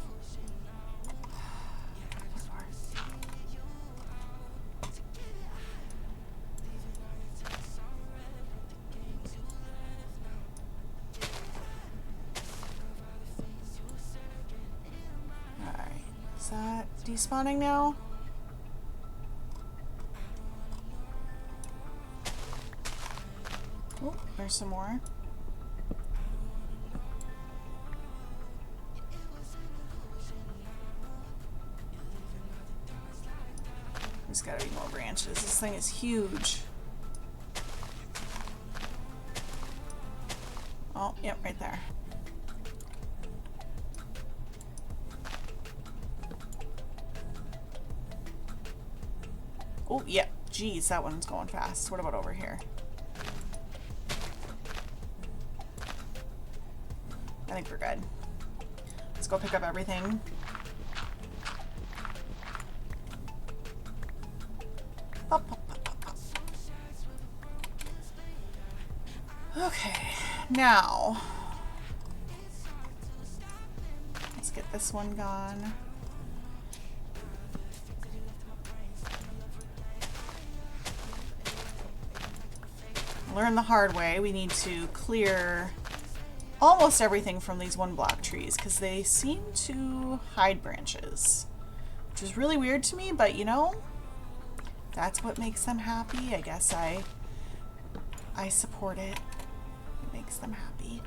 Alright. Is that despawning now? Oh, there's some more. There's gotta be more branches. This thing is huge. Oh, yep, right there. Oh, yep. Geez, that one's going fast. What about over here? I think we're good. Let's go pick up everything. Pop, pop, pop, pop, pop. Okay, now let's get this one gone. Learn the hard way. We need to clear almost everything from these 1-block trees because they seem to hide branches. which is really weird to me, but you know, that's what makes them happy. I guess I support it. It makes them happy.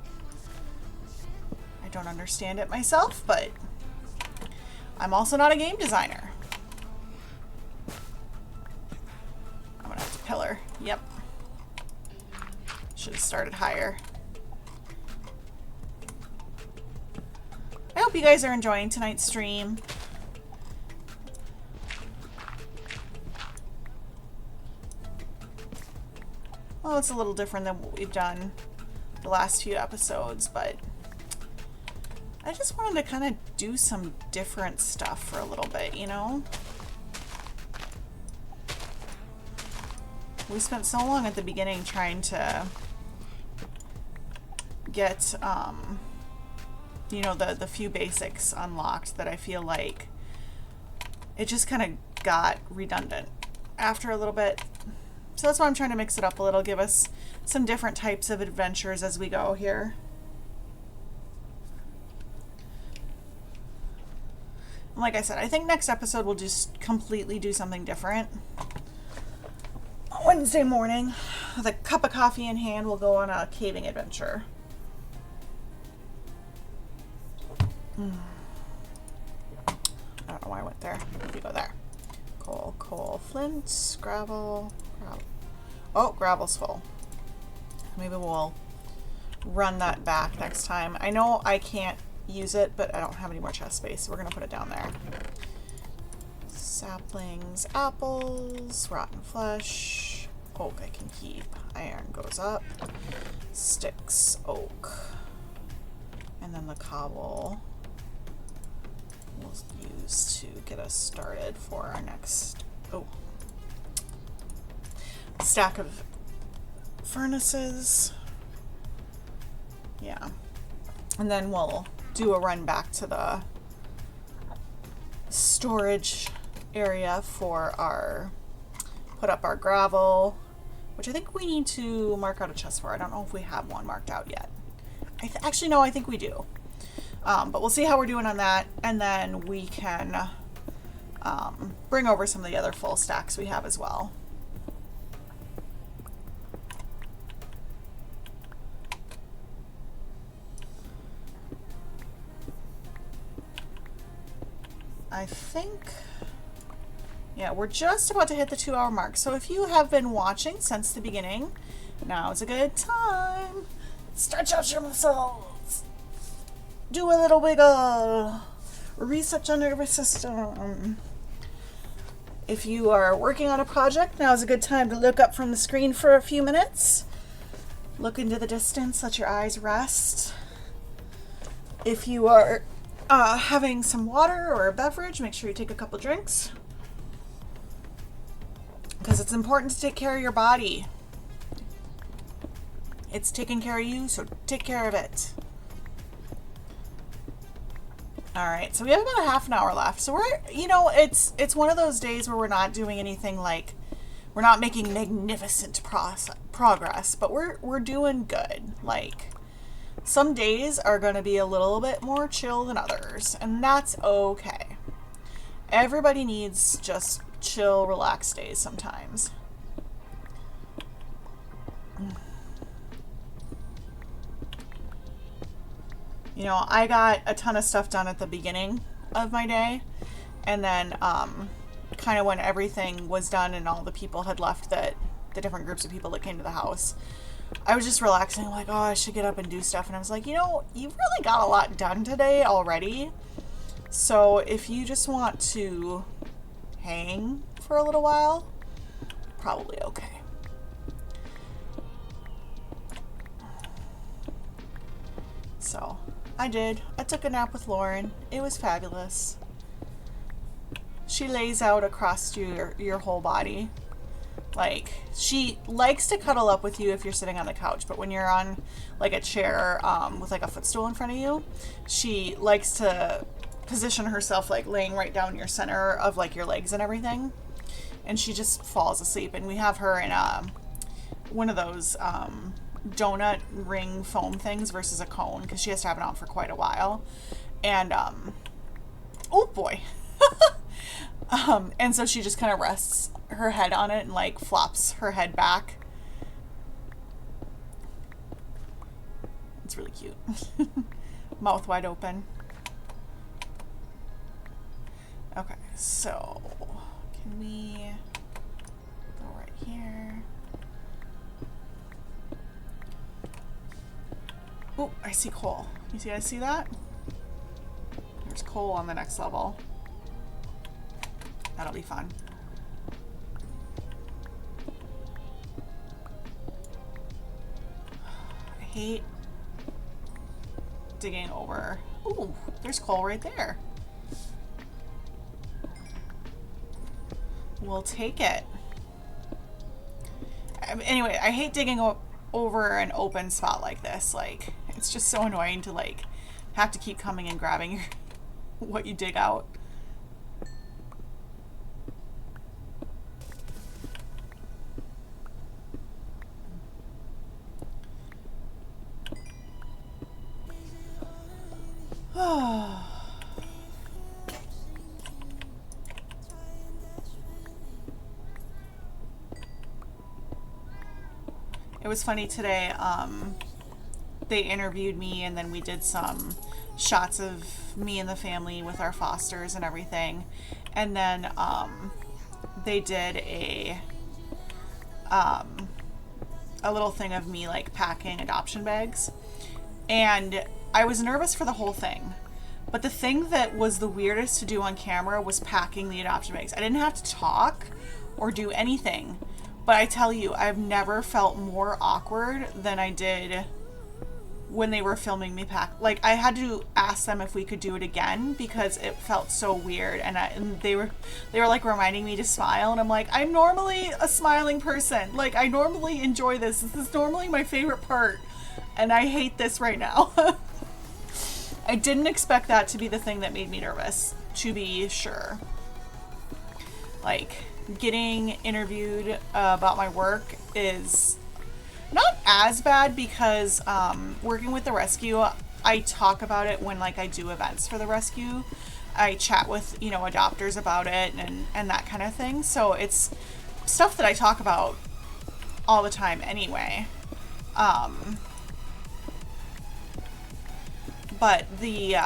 I don't understand it myself, but I'm also not a game designer. I'm gonna have to pillar. Yep. Should have started higher. I hope you guys are enjoying tonight's stream. Well, it's a little different than what we've done the last few episodes, but I just wanted to kind of do some different stuff for a little bit, you know? We spent so long at the beginning trying to get, you know, the few basics unlocked that I feel like it just kind of got redundant after a little bit. So that's why I'm trying to mix it up a little, give us some different types of adventures as we go here. And like I said, I think next episode we'll just completely do something different. Wednesday morning, with a cup of coffee in hand, we'll go on a caving adventure. I don't know why I went there. Maybe go there. Coal, flint, gravel. Oh, gravel's full. Maybe we'll run that back next time. I know I can't use it, but I don't have any more chest space, so we're gonna put it down there. Saplings, apples, rotten flesh. Oak I can keep. Iron goes up. Sticks, oak. And then the cobble we'll use to get us started for our next stack of furnaces. Yeah. And then we'll do a run back to the storage area for our, put up our gravel, which I think we need to mark out a chest for. I don't know if we have one marked out yet. Actually, no, I think we do. But we'll see how we're doing on that, and then we can bring over some of the other full stacks we have as well. I think, yeah, we're just about to hit the 2-hour mark. So if you have been watching since the beginning, now is a good time. Stretch out your muscles. Do a little wiggle. Reset your nervous system. If you are working on a project, now is a good time to look up from the screen for a few minutes. Look into the distance, let your eyes rest. If you are having some water or a beverage, make sure you take a couple drinks, because it's important to take care of your body. It's taking care of you, so take care of it. All right, so we have about a half an hour left. So we're, you know, it's one of those days where we're not doing anything, like we're not making magnificent progress, but we're doing good. Like, some days are going to be a little bit more chill than others, and that's okay. Everybody needs just chill, relaxed days sometimes. You know, I got a ton of stuff done at the beginning of my day, and then kind of when everything was done and all the people had left, that the different groups of people that came to the house, I was just relaxing, like, oh, I should get up and do stuff. And I was like, you know, you've really got a lot done today already. So if you just want to hang for a little while, probably okay. So I did. I took a nap with Lauren. It was fabulous. She lays out across your whole body. Like, she likes to cuddle up with you if you're sitting on the couch, but when you're on like a chair with like a footstool in front of you, she likes to position herself like laying right down your center of like your legs and everything, and she just falls asleep. And we have her in one of those donut ring foam things versus a cone, because she has to have it on for quite a while. And oh boy. And so she just kind of rests her head on it and like flops her head back. It's really cute. Mouth wide open. Okay, so can we go right here? Oh, I see coal. You guys see that? There's coal on the next level. That'll be fun. I hate digging over. Ooh, there's coal right there. We'll take it. Anyway, I hate digging over an open spot like this. Like, it's just so annoying to like have to keep coming and grabbing what you dig out. It was funny today, they interviewed me and then we did some shots of me and the family with our fosters and everything. And then they did a little thing of me like packing adoption bags. And I was nervous for the whole thing. But the thing that was the weirdest to do on camera was packing the adoption bags. I didn't have to talk or do anything. But I tell you, I've never felt more awkward than I did when they were filming me pack. Like, I had to ask them if we could do it again because it felt so weird. And they were like reminding me to smile. And I'm like, I'm normally a smiling person. Like, I normally enjoy this. This is normally my favorite part. And I hate this right now. I didn't expect that to be the thing that made me nervous, to be sure. Like, getting interviewed about my work is not as bad because working with the rescue, I talk about it when like I do events for the rescue. I chat with, you know, adopters about it and that kind of thing. So it's stuff that I talk about all the time anyway. But the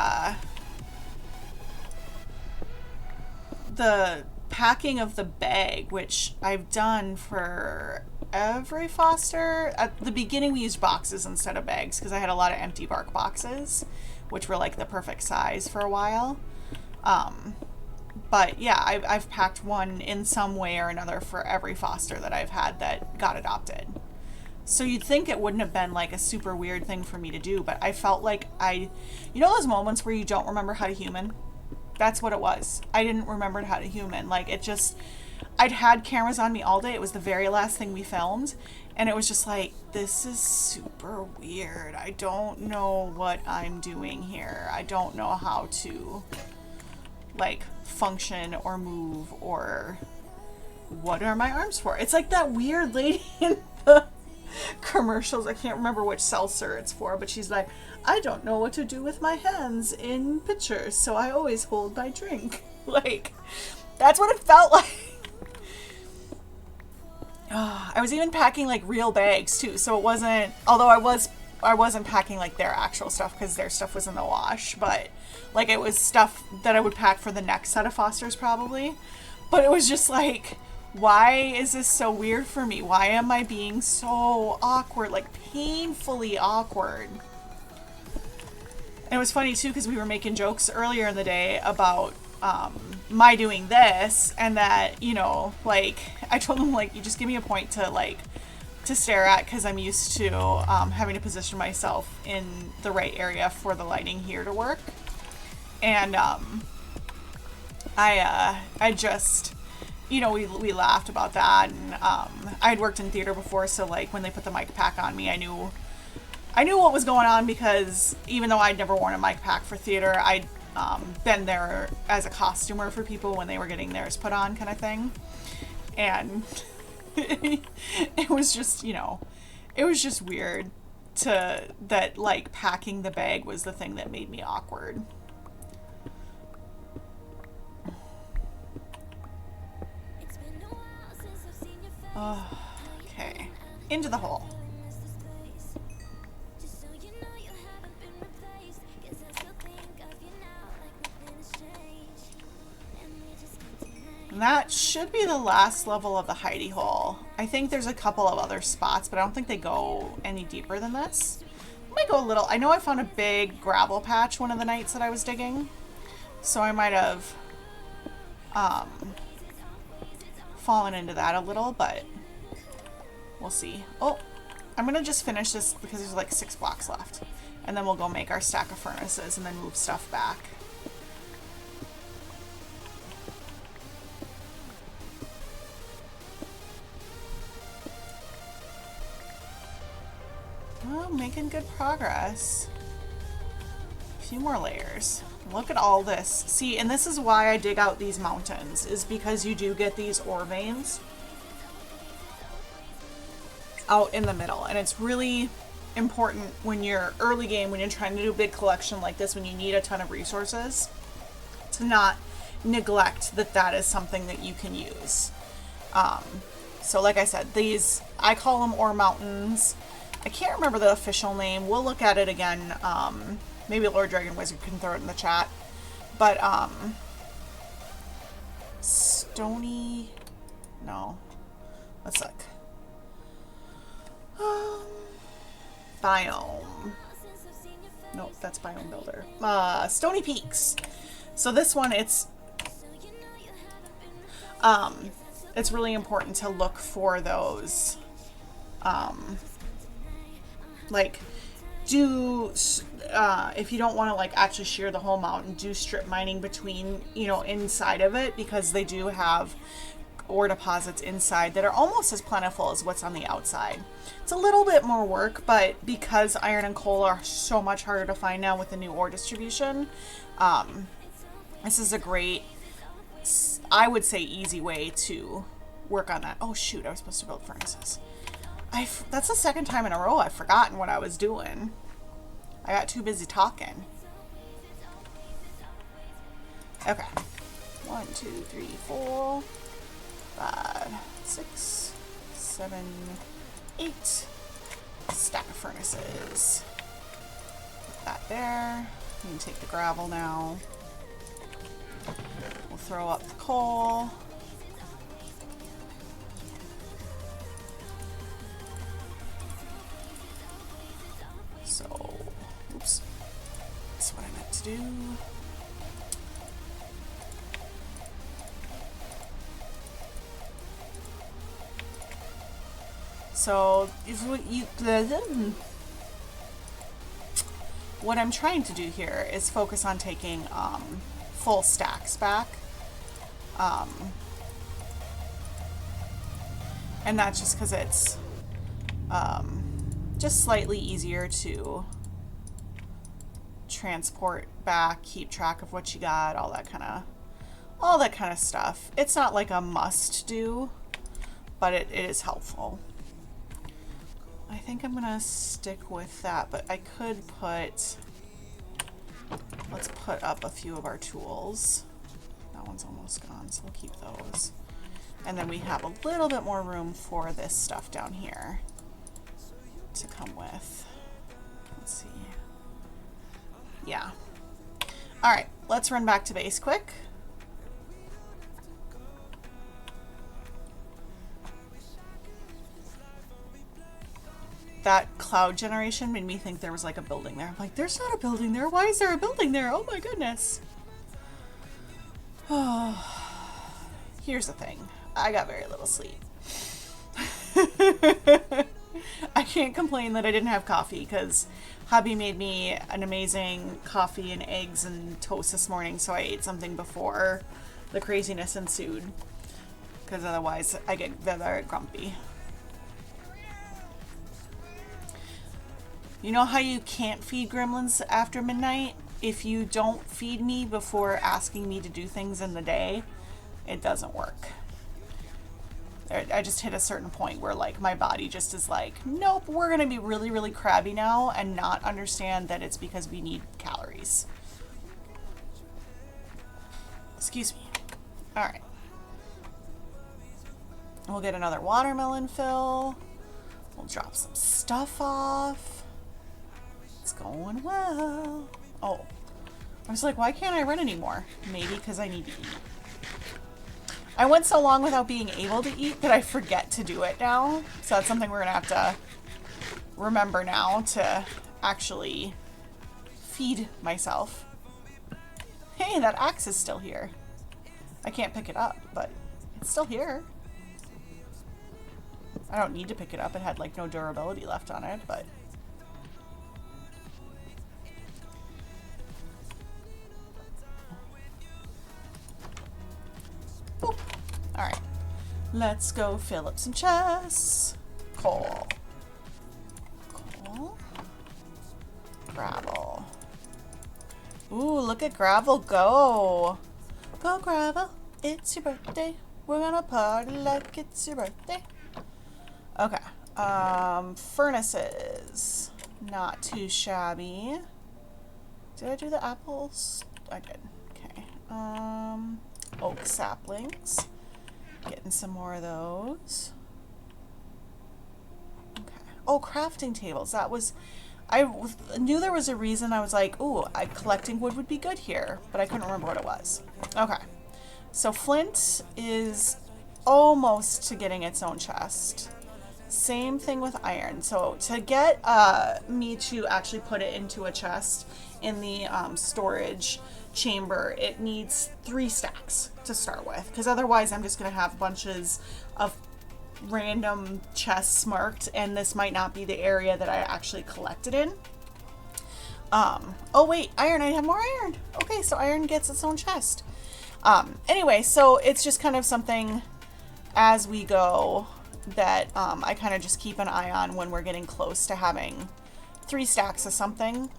packing of the bag, which I've done for every foster. At the beginning we used boxes instead of bags because I had a lot of empty bark boxes, which were like the perfect size for a while. But yeah, I've packed one in some way or another for every foster that I've had that got adopted. So you'd think it wouldn't have been like a super weird thing for me to do, but I felt like you know those moments where you don't remember how to human? That's what it was. I didn't remember how to human. Like, it just, I'd had cameras on me all day. It was the very last thing we filmed. And it was just like, this is super weird. I don't know what I'm doing here. I don't know how to, like, function or move or what are my arms for? It's like that weird lady in the commercials. I can't remember which seltzer it's for, but she's like, I don't know what to do with my hands in pictures, so I always hold my drink. Like, that's what it felt like. I was even packing like real bags too, so it wasn't, although I wasn't packing like their actual stuff because their stuff was in the wash, but like it was stuff that I would pack for the next set of fosters probably. But it was just like, why is this so weird for me? Why am I being so awkward, like painfully awkward? And it was funny too because we were making jokes earlier in the day about my doing this, and that, you know, like I told them like, you just give me a point to stare at because I'm used to having to position myself in the right area for the lighting here to work. And I just, you know, we laughed about that, and I'd worked in theater before, so like when they put the mic pack on me, I knew what was going on because even though I'd never worn a mic pack for theater, I'd been there as a costumer for people when they were getting theirs put on, kind of thing. And it was just, you know, it was just weird that like packing the bag was the thing that made me awkward. Okay, into the hole. And that should be the last level of the hidey hole. I think there's a couple of other spots, but I don't think they go any deeper than this. I might go a little. I know I found a big gravel patch one of the nights that I was digging, so I might have fallen into that a little, but we'll see. Oh, I'm gonna just finish this because there's like 6 blocks left, and then we'll go make our stack of furnaces and then move stuff back. Oh, making good progress. A few more layers. Look at all this. See, and this is why I dig out these mountains, is because you do get these ore veins out in the middle. And it's really important when you're early game, when you're trying to do a big collection like this, when you need a ton of resources, to not neglect that that is something that you can use. So like I said, these, I call them ore mountains. I can't remember the official name. We'll look at it again. Maybe Lord Dragon Wizard can throw it in the chat. But, stony, no, let's look. Biome. Nope, that's Biome Builder. Stony Peaks. So this one, it's really important to look for those, like, if you don't want to like actually shear the whole mountain, do strip mining between, you know, inside of it, because they do have ore deposits inside that are almost as plentiful as what's on the outside. It's a little bit more work, but because iron and coal are so much harder to find now with the new ore distribution, this is a great, I would say, easy way to work on that. Oh shoot, I was supposed to build furnaces. That's the second time in a row I've forgotten what I was doing. I got too busy talking. Okay. 1, 2, 3, 4, 5, 6, 7, 8. Stack of furnaces. Put that there. We can take the gravel now. We'll throw up the coal. So, oops, that's what I meant to do. So, what I'm trying to do here is focus on taking full stacks back. And that's just because it's just slightly easier to transport back, keep track of what you got, all that kind of stuff. It's not like a must do, but it is helpful. I think I'm gonna stick with that, but I could put, let's put up a few of our tools. That one's almost gone, so we'll keep those. And then we have a little bit more room for this stuff down here to come with. Let's see. Yeah. All right, let's run back to base quick. That cloud generation made me think there was like a building there. I'm like, there's not a building there. Why is there a building there? Oh my goodness. Oh, here's the thing. I got very little sleep. I can't complain that I didn't have coffee because hubby made me an amazing coffee and eggs and toast this morning, so I ate something before the craziness ensued, because otherwise I get very grumpy. You know how you can't feed gremlins after midnight? If you don't feed me before asking me to do things in the day, it doesn't work. I just hit a certain point where like my body just is like, nope, we're gonna be really, really crabby now and not understand that it's because we need calories. Excuse me. All right. We'll get another watermelon fill. We'll drop some stuff off. It's going well. Oh, I was like, why can't I run anymore? Maybe because I need to eat. I went so long without being able to eat that I forget to do it now. So that's something we're gonna have to remember now, to actually feed myself. Hey, that axe is still here. I can't pick it up, but it's still here. I don't need to pick it up. It had like no durability left on it, but boop. All right, let's go fill up some chests. Coal. Coal. Gravel. Ooh, look at Gravel go. Go Gravel, it's your birthday. We're gonna party like it's your birthday. Okay, furnaces. Not too shabby. Did I do the apples? I did. Okay. Oak saplings. Getting some more of those. Okay. Oh, crafting tables. That was... I knew there was a reason. I was like, ooh, collecting wood would be good here, but I couldn't remember what it was. Okay. So flint is almost to getting its own chest. Same thing with iron. So to get me to actually put it into a chest in the storage chamber, it needs 3 stacks to start with, because otherwise I'm just going to have bunches of random chests marked, and this might not be the area that I actually collected in. Oh wait, iron, I have more iron. Okay, so iron gets its own chest. Anyway, so it's just kind of something as we go that I kind of just keep an eye on when we're getting close to having 3 stacks of something.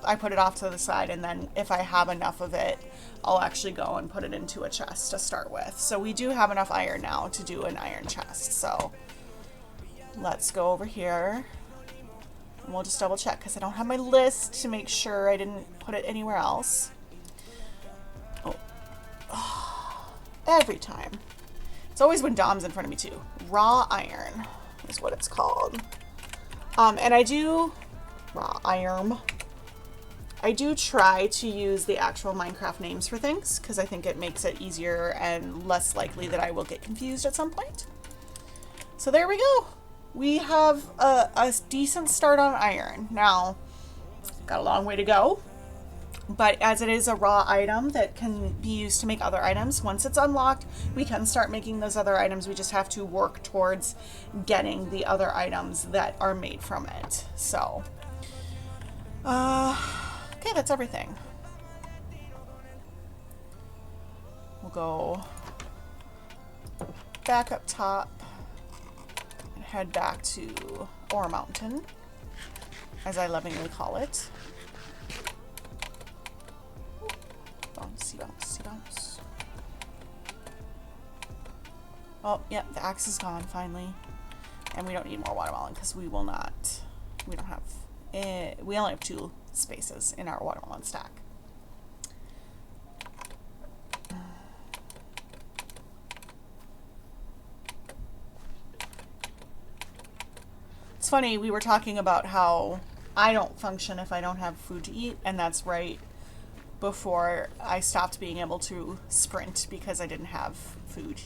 I put it off to the side, and then if I have enough of it, I'll actually go and put it into a chest to start with. So we do have enough iron now to do an iron chest. So let's go over here. And we'll just double check, because I don't have my list to make sure I didn't put it anywhere else. Oh. Every time. It's always when Dom's in front of me too. Raw iron is what it's called. And I do... Raw iron. I do try to use the actual Minecraft names for things, because I think it makes it easier and less likely that I will get confused at some point. So there we go. We have a decent start on iron. Now, got a long way to go, but as it is a raw item that can be used to make other items, once it's unlocked, we can start making those other items. We just have to work towards getting the other items that are made from it. So, okay, that's everything. We'll go back up top and head back to Ore Mountain, as I lovingly call it. Bouncy, bouncy, bounce. Oh, yep, the axe is gone finally. And we don't need more watermelon, because we will not, we don't have, we only have 2 spaces in our watermelon stack. It's funny, we were talking about how I don't function if I don't have food to eat, and that's right before I stopped being able to sprint because I didn't have food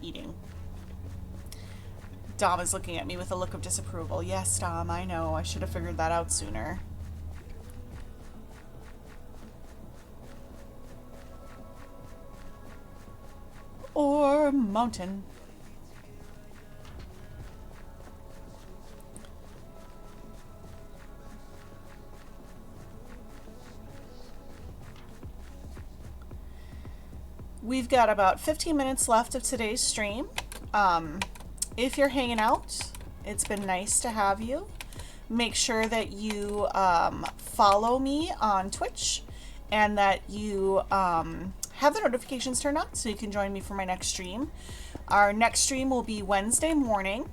eating. Dom is looking at me with a look of disapproval. Yes, Dom, I know. I should have figured that out sooner. Or mountain. We've got about 15 minutes left of today's stream. If you're hanging out, it's been nice to have you. Make sure that you follow me on Twitch, and that you have the notifications turned on so you can join me for my next stream. Our next stream will be Wednesday morning.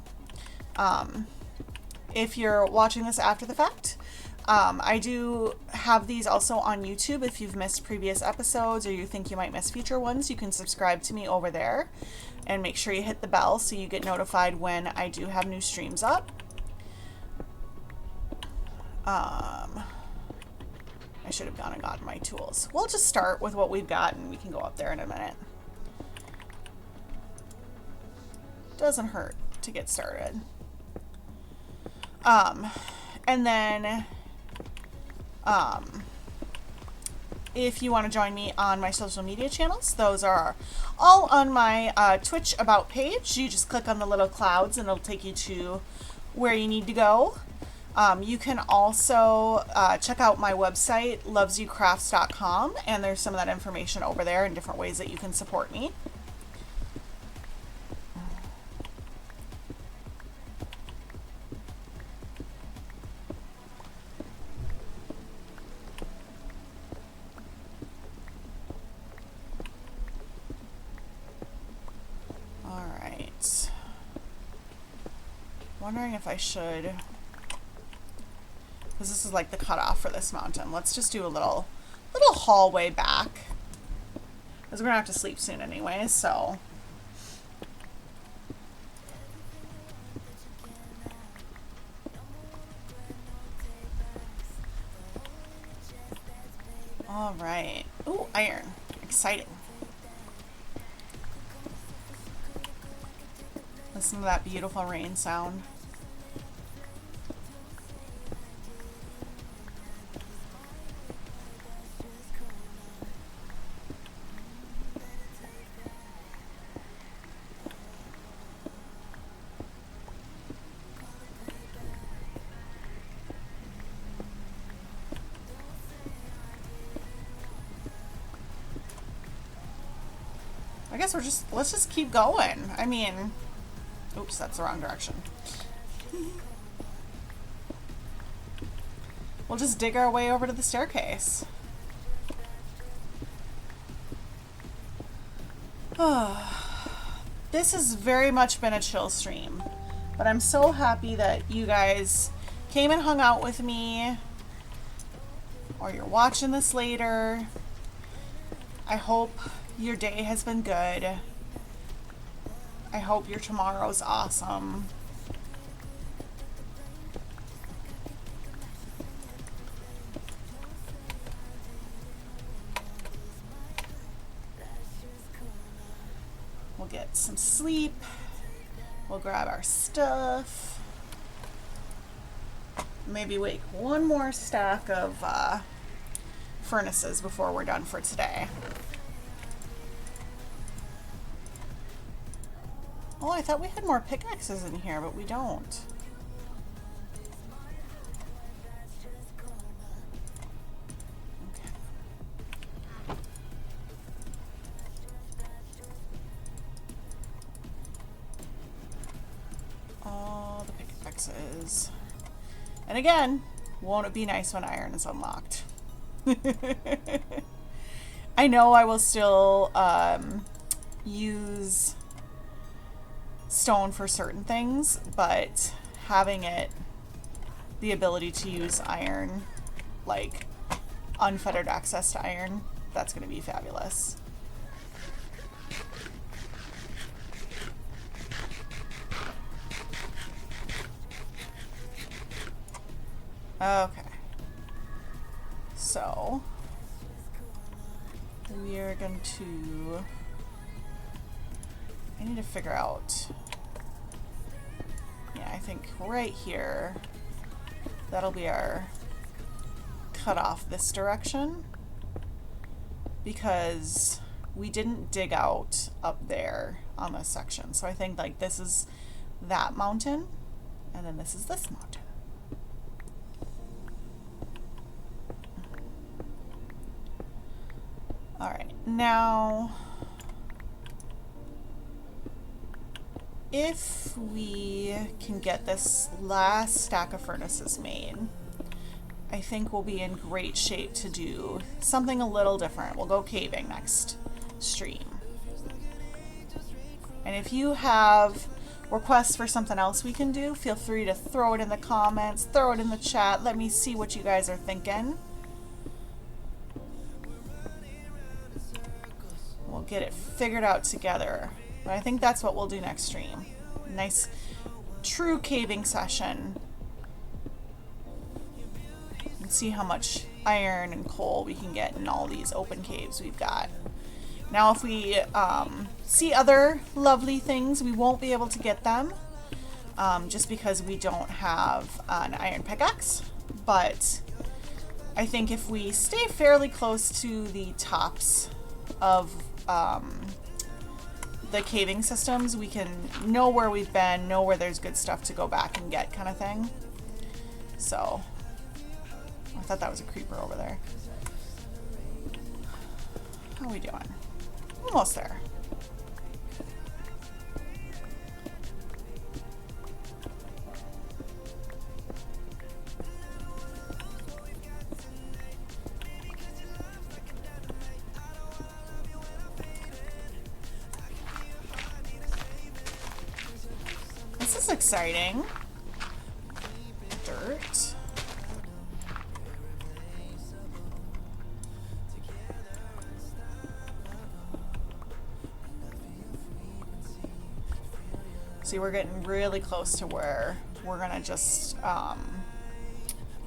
If you're watching this after the fact, I do have these also on YouTube. If you've missed previous episodes or you think you might miss future ones, you can subscribe to me over there and make sure you hit the bell so you get notified when I do have new streams up. I should have gone and gotten my tools. We'll just start with what we've got and we can go up there in a minute. Doesn't hurt to get started. And then if you want to join me on my social media channels, those are all on my Twitch About page. You just click on the little clouds and it'll take you to where you need to go. You can also check out my website, LovesYouCrafts.com, and there's some of that information over there and different ways that you can support me. Wondering if I should, because this is like the cutoff for this mountain. Let's just do a little hallway back, because we're gonna have to sleep soon anyway. So all right. Ooh, iron, exciting. Listen to that beautiful rain sound. I guess let's just keep going. I mean, oops, that's the wrong direction. We'll just dig our way over to the staircase. This has very much been a chill stream, but I'm so happy that you guys came and hung out with me, or you're watching this later. I hope your day has been good. I hope your tomorrow's awesome. We'll get some sleep. We'll grab our stuff. Maybe wake one more stack of furnaces before we're done for today. Oh, I thought we had more pickaxes in here, but we don't. Okay. All the pickaxes. And again, won't it be nice when iron is unlocked? I know I will still use stone for certain things, but having the ability to use iron, like unfettered access to iron, that's going to be fabulous. Okay, so we are going to, I need to figure out, yeah, I think right here, that'll be our cut off this direction, because we didn't dig out up there on this section. So I think like this is that mountain, and then this is this mountain. All right, now if we can get this last stack of furnaces made, I think we'll be in great shape to do something a little different. We'll go caving next stream. And if you have requests for something else we can do, feel free to throw it in the comments, throw it in the chat. Let me see what you guys are thinking. get it figured out together. But I think that's what we'll do next stream. Nice true caving session. And see how much iron and coal we can get in all these open caves we've got. Now if we see other lovely things, we won't be able to get them just because we don't have an iron pickaxe. But I think if we stay fairly close to the tops of the caving systems, we can know where we've been, know where there's good stuff to go back and get, kind of thing. So I thought that was a creeper over there. How are we doing? Almost there. This is exciting. Dirt. See, we're getting really close to where we're gonna just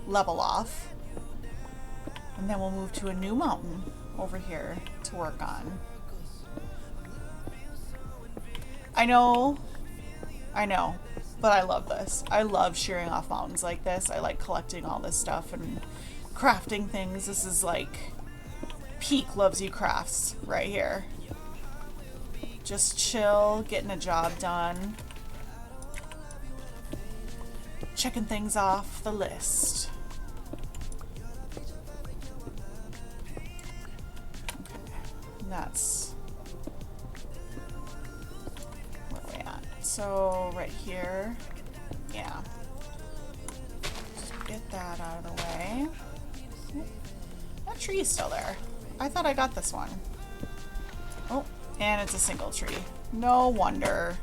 level off. And then we'll move to a new mountain over here to work on. I know, but I love this. I love shearing off mountains like this. I like collecting all this stuff and crafting things. This is like peak LovesYou crafts right here. Just chill, getting a job done. Checking things off the list. Okay, that's where we at. So right here, yeah. Just get that out of the way. That tree is still there. I thought I got this one. Oh, and it's a single tree. No wonder.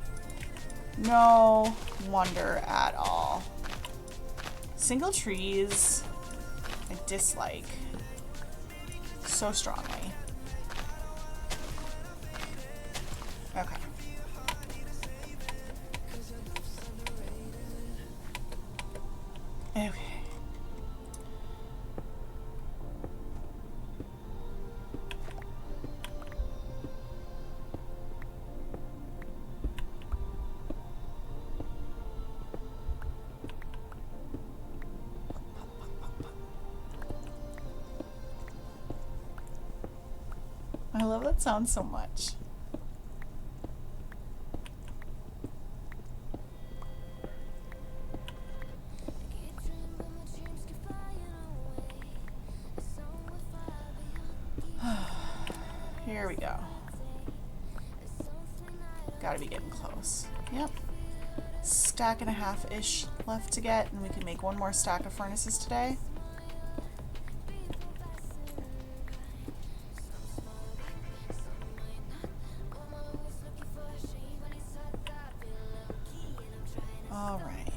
No wonder at all. Single trees, I dislike so strongly. Okay. Okay. I love that sound so much. Here we go. Gotta be getting close. Yep. Stack and a half-ish left to get, and we can make one more stack of furnaces today. All right,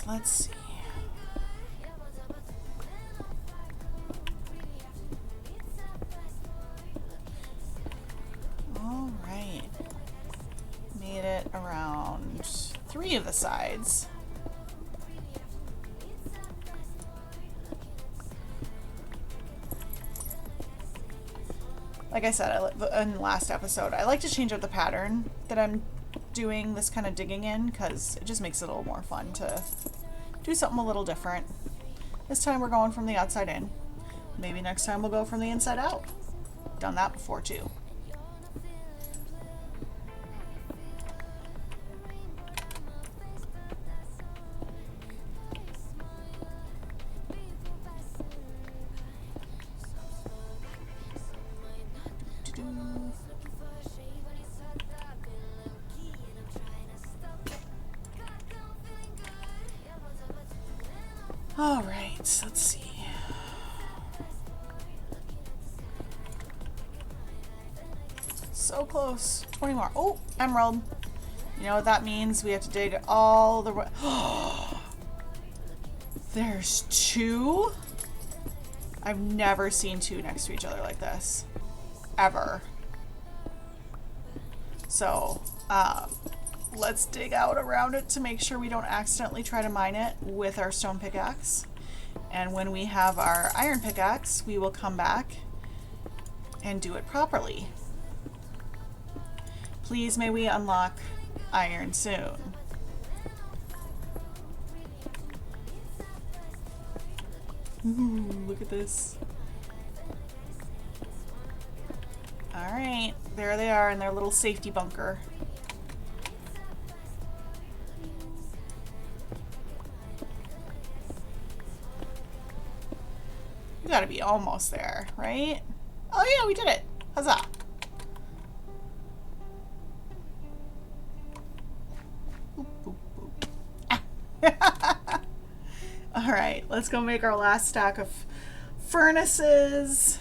let's see. All right, made it around 3 of the sides. Like I said in the last episode, I like to change up the pattern that I'm doing this kind of digging in because it just makes it a little more fun to do something a little different. This time we're going from the outside in. Maybe next time we'll go from the inside out. Done that before too. All right, let's see. So close. 20 more. Oh, emerald. You know what that means? We have to dig all the way. There's 2? I've never seen 2 next to each other like this. Ever. So let's dig out around it to make sure we don't accidentally try to mine it with our stone pickaxe. And when we have our iron pickaxe, we will come back and do it properly. Please may we unlock iron soon. Ooh, look at this. Alright, there they are in their little safety bunker. We gotta be almost there, right? Oh yeah, we did it! Huzzah! Boop, boop, boop. Ah. Alright, let's go make our last stack of furnaces.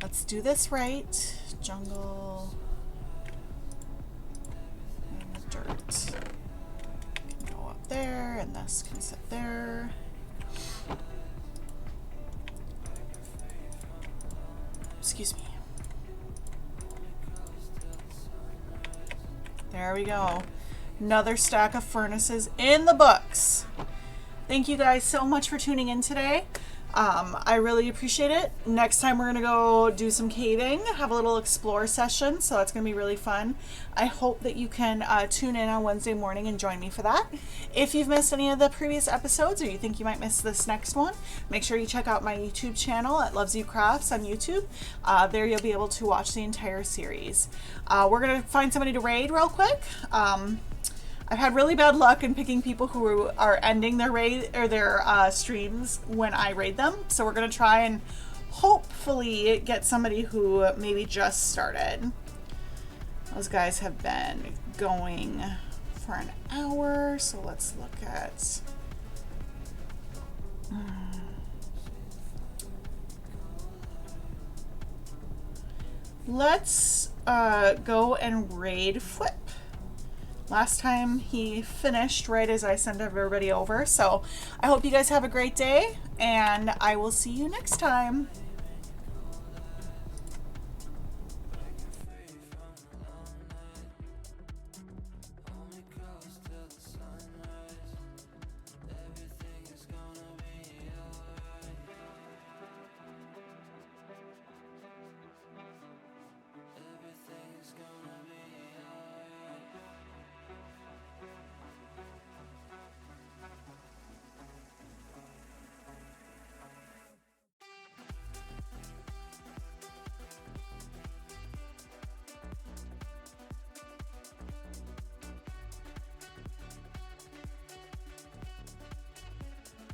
Let's do this right. Jungle and the dirt can go up there, and this can sit there. Excuse me. There we go. Another stack of furnaces in the books. Thank you guys so much for tuning in today. I really appreciate it. Next time we're going to go do some caving, have a little explore session, so that's going to be really fun. I hope that you can tune in on Wednesday morning and join me for that. If you've missed any of the previous episodes or you think you might miss this next one, make sure you check out my YouTube channel at LovesYou Crafts on YouTube. There you'll be able to watch the entire series. We're going to find somebody to raid real quick. I've had really bad luck in picking people who are ending their raid or their streams when I raid them. So we're going to try and hopefully get somebody who maybe just started. Those guys have been going for an hour. So let's look at... Let's go and raid Flip. Last time he finished right as I sent everybody over. So I hope you guys have a great day, and I will see you next time.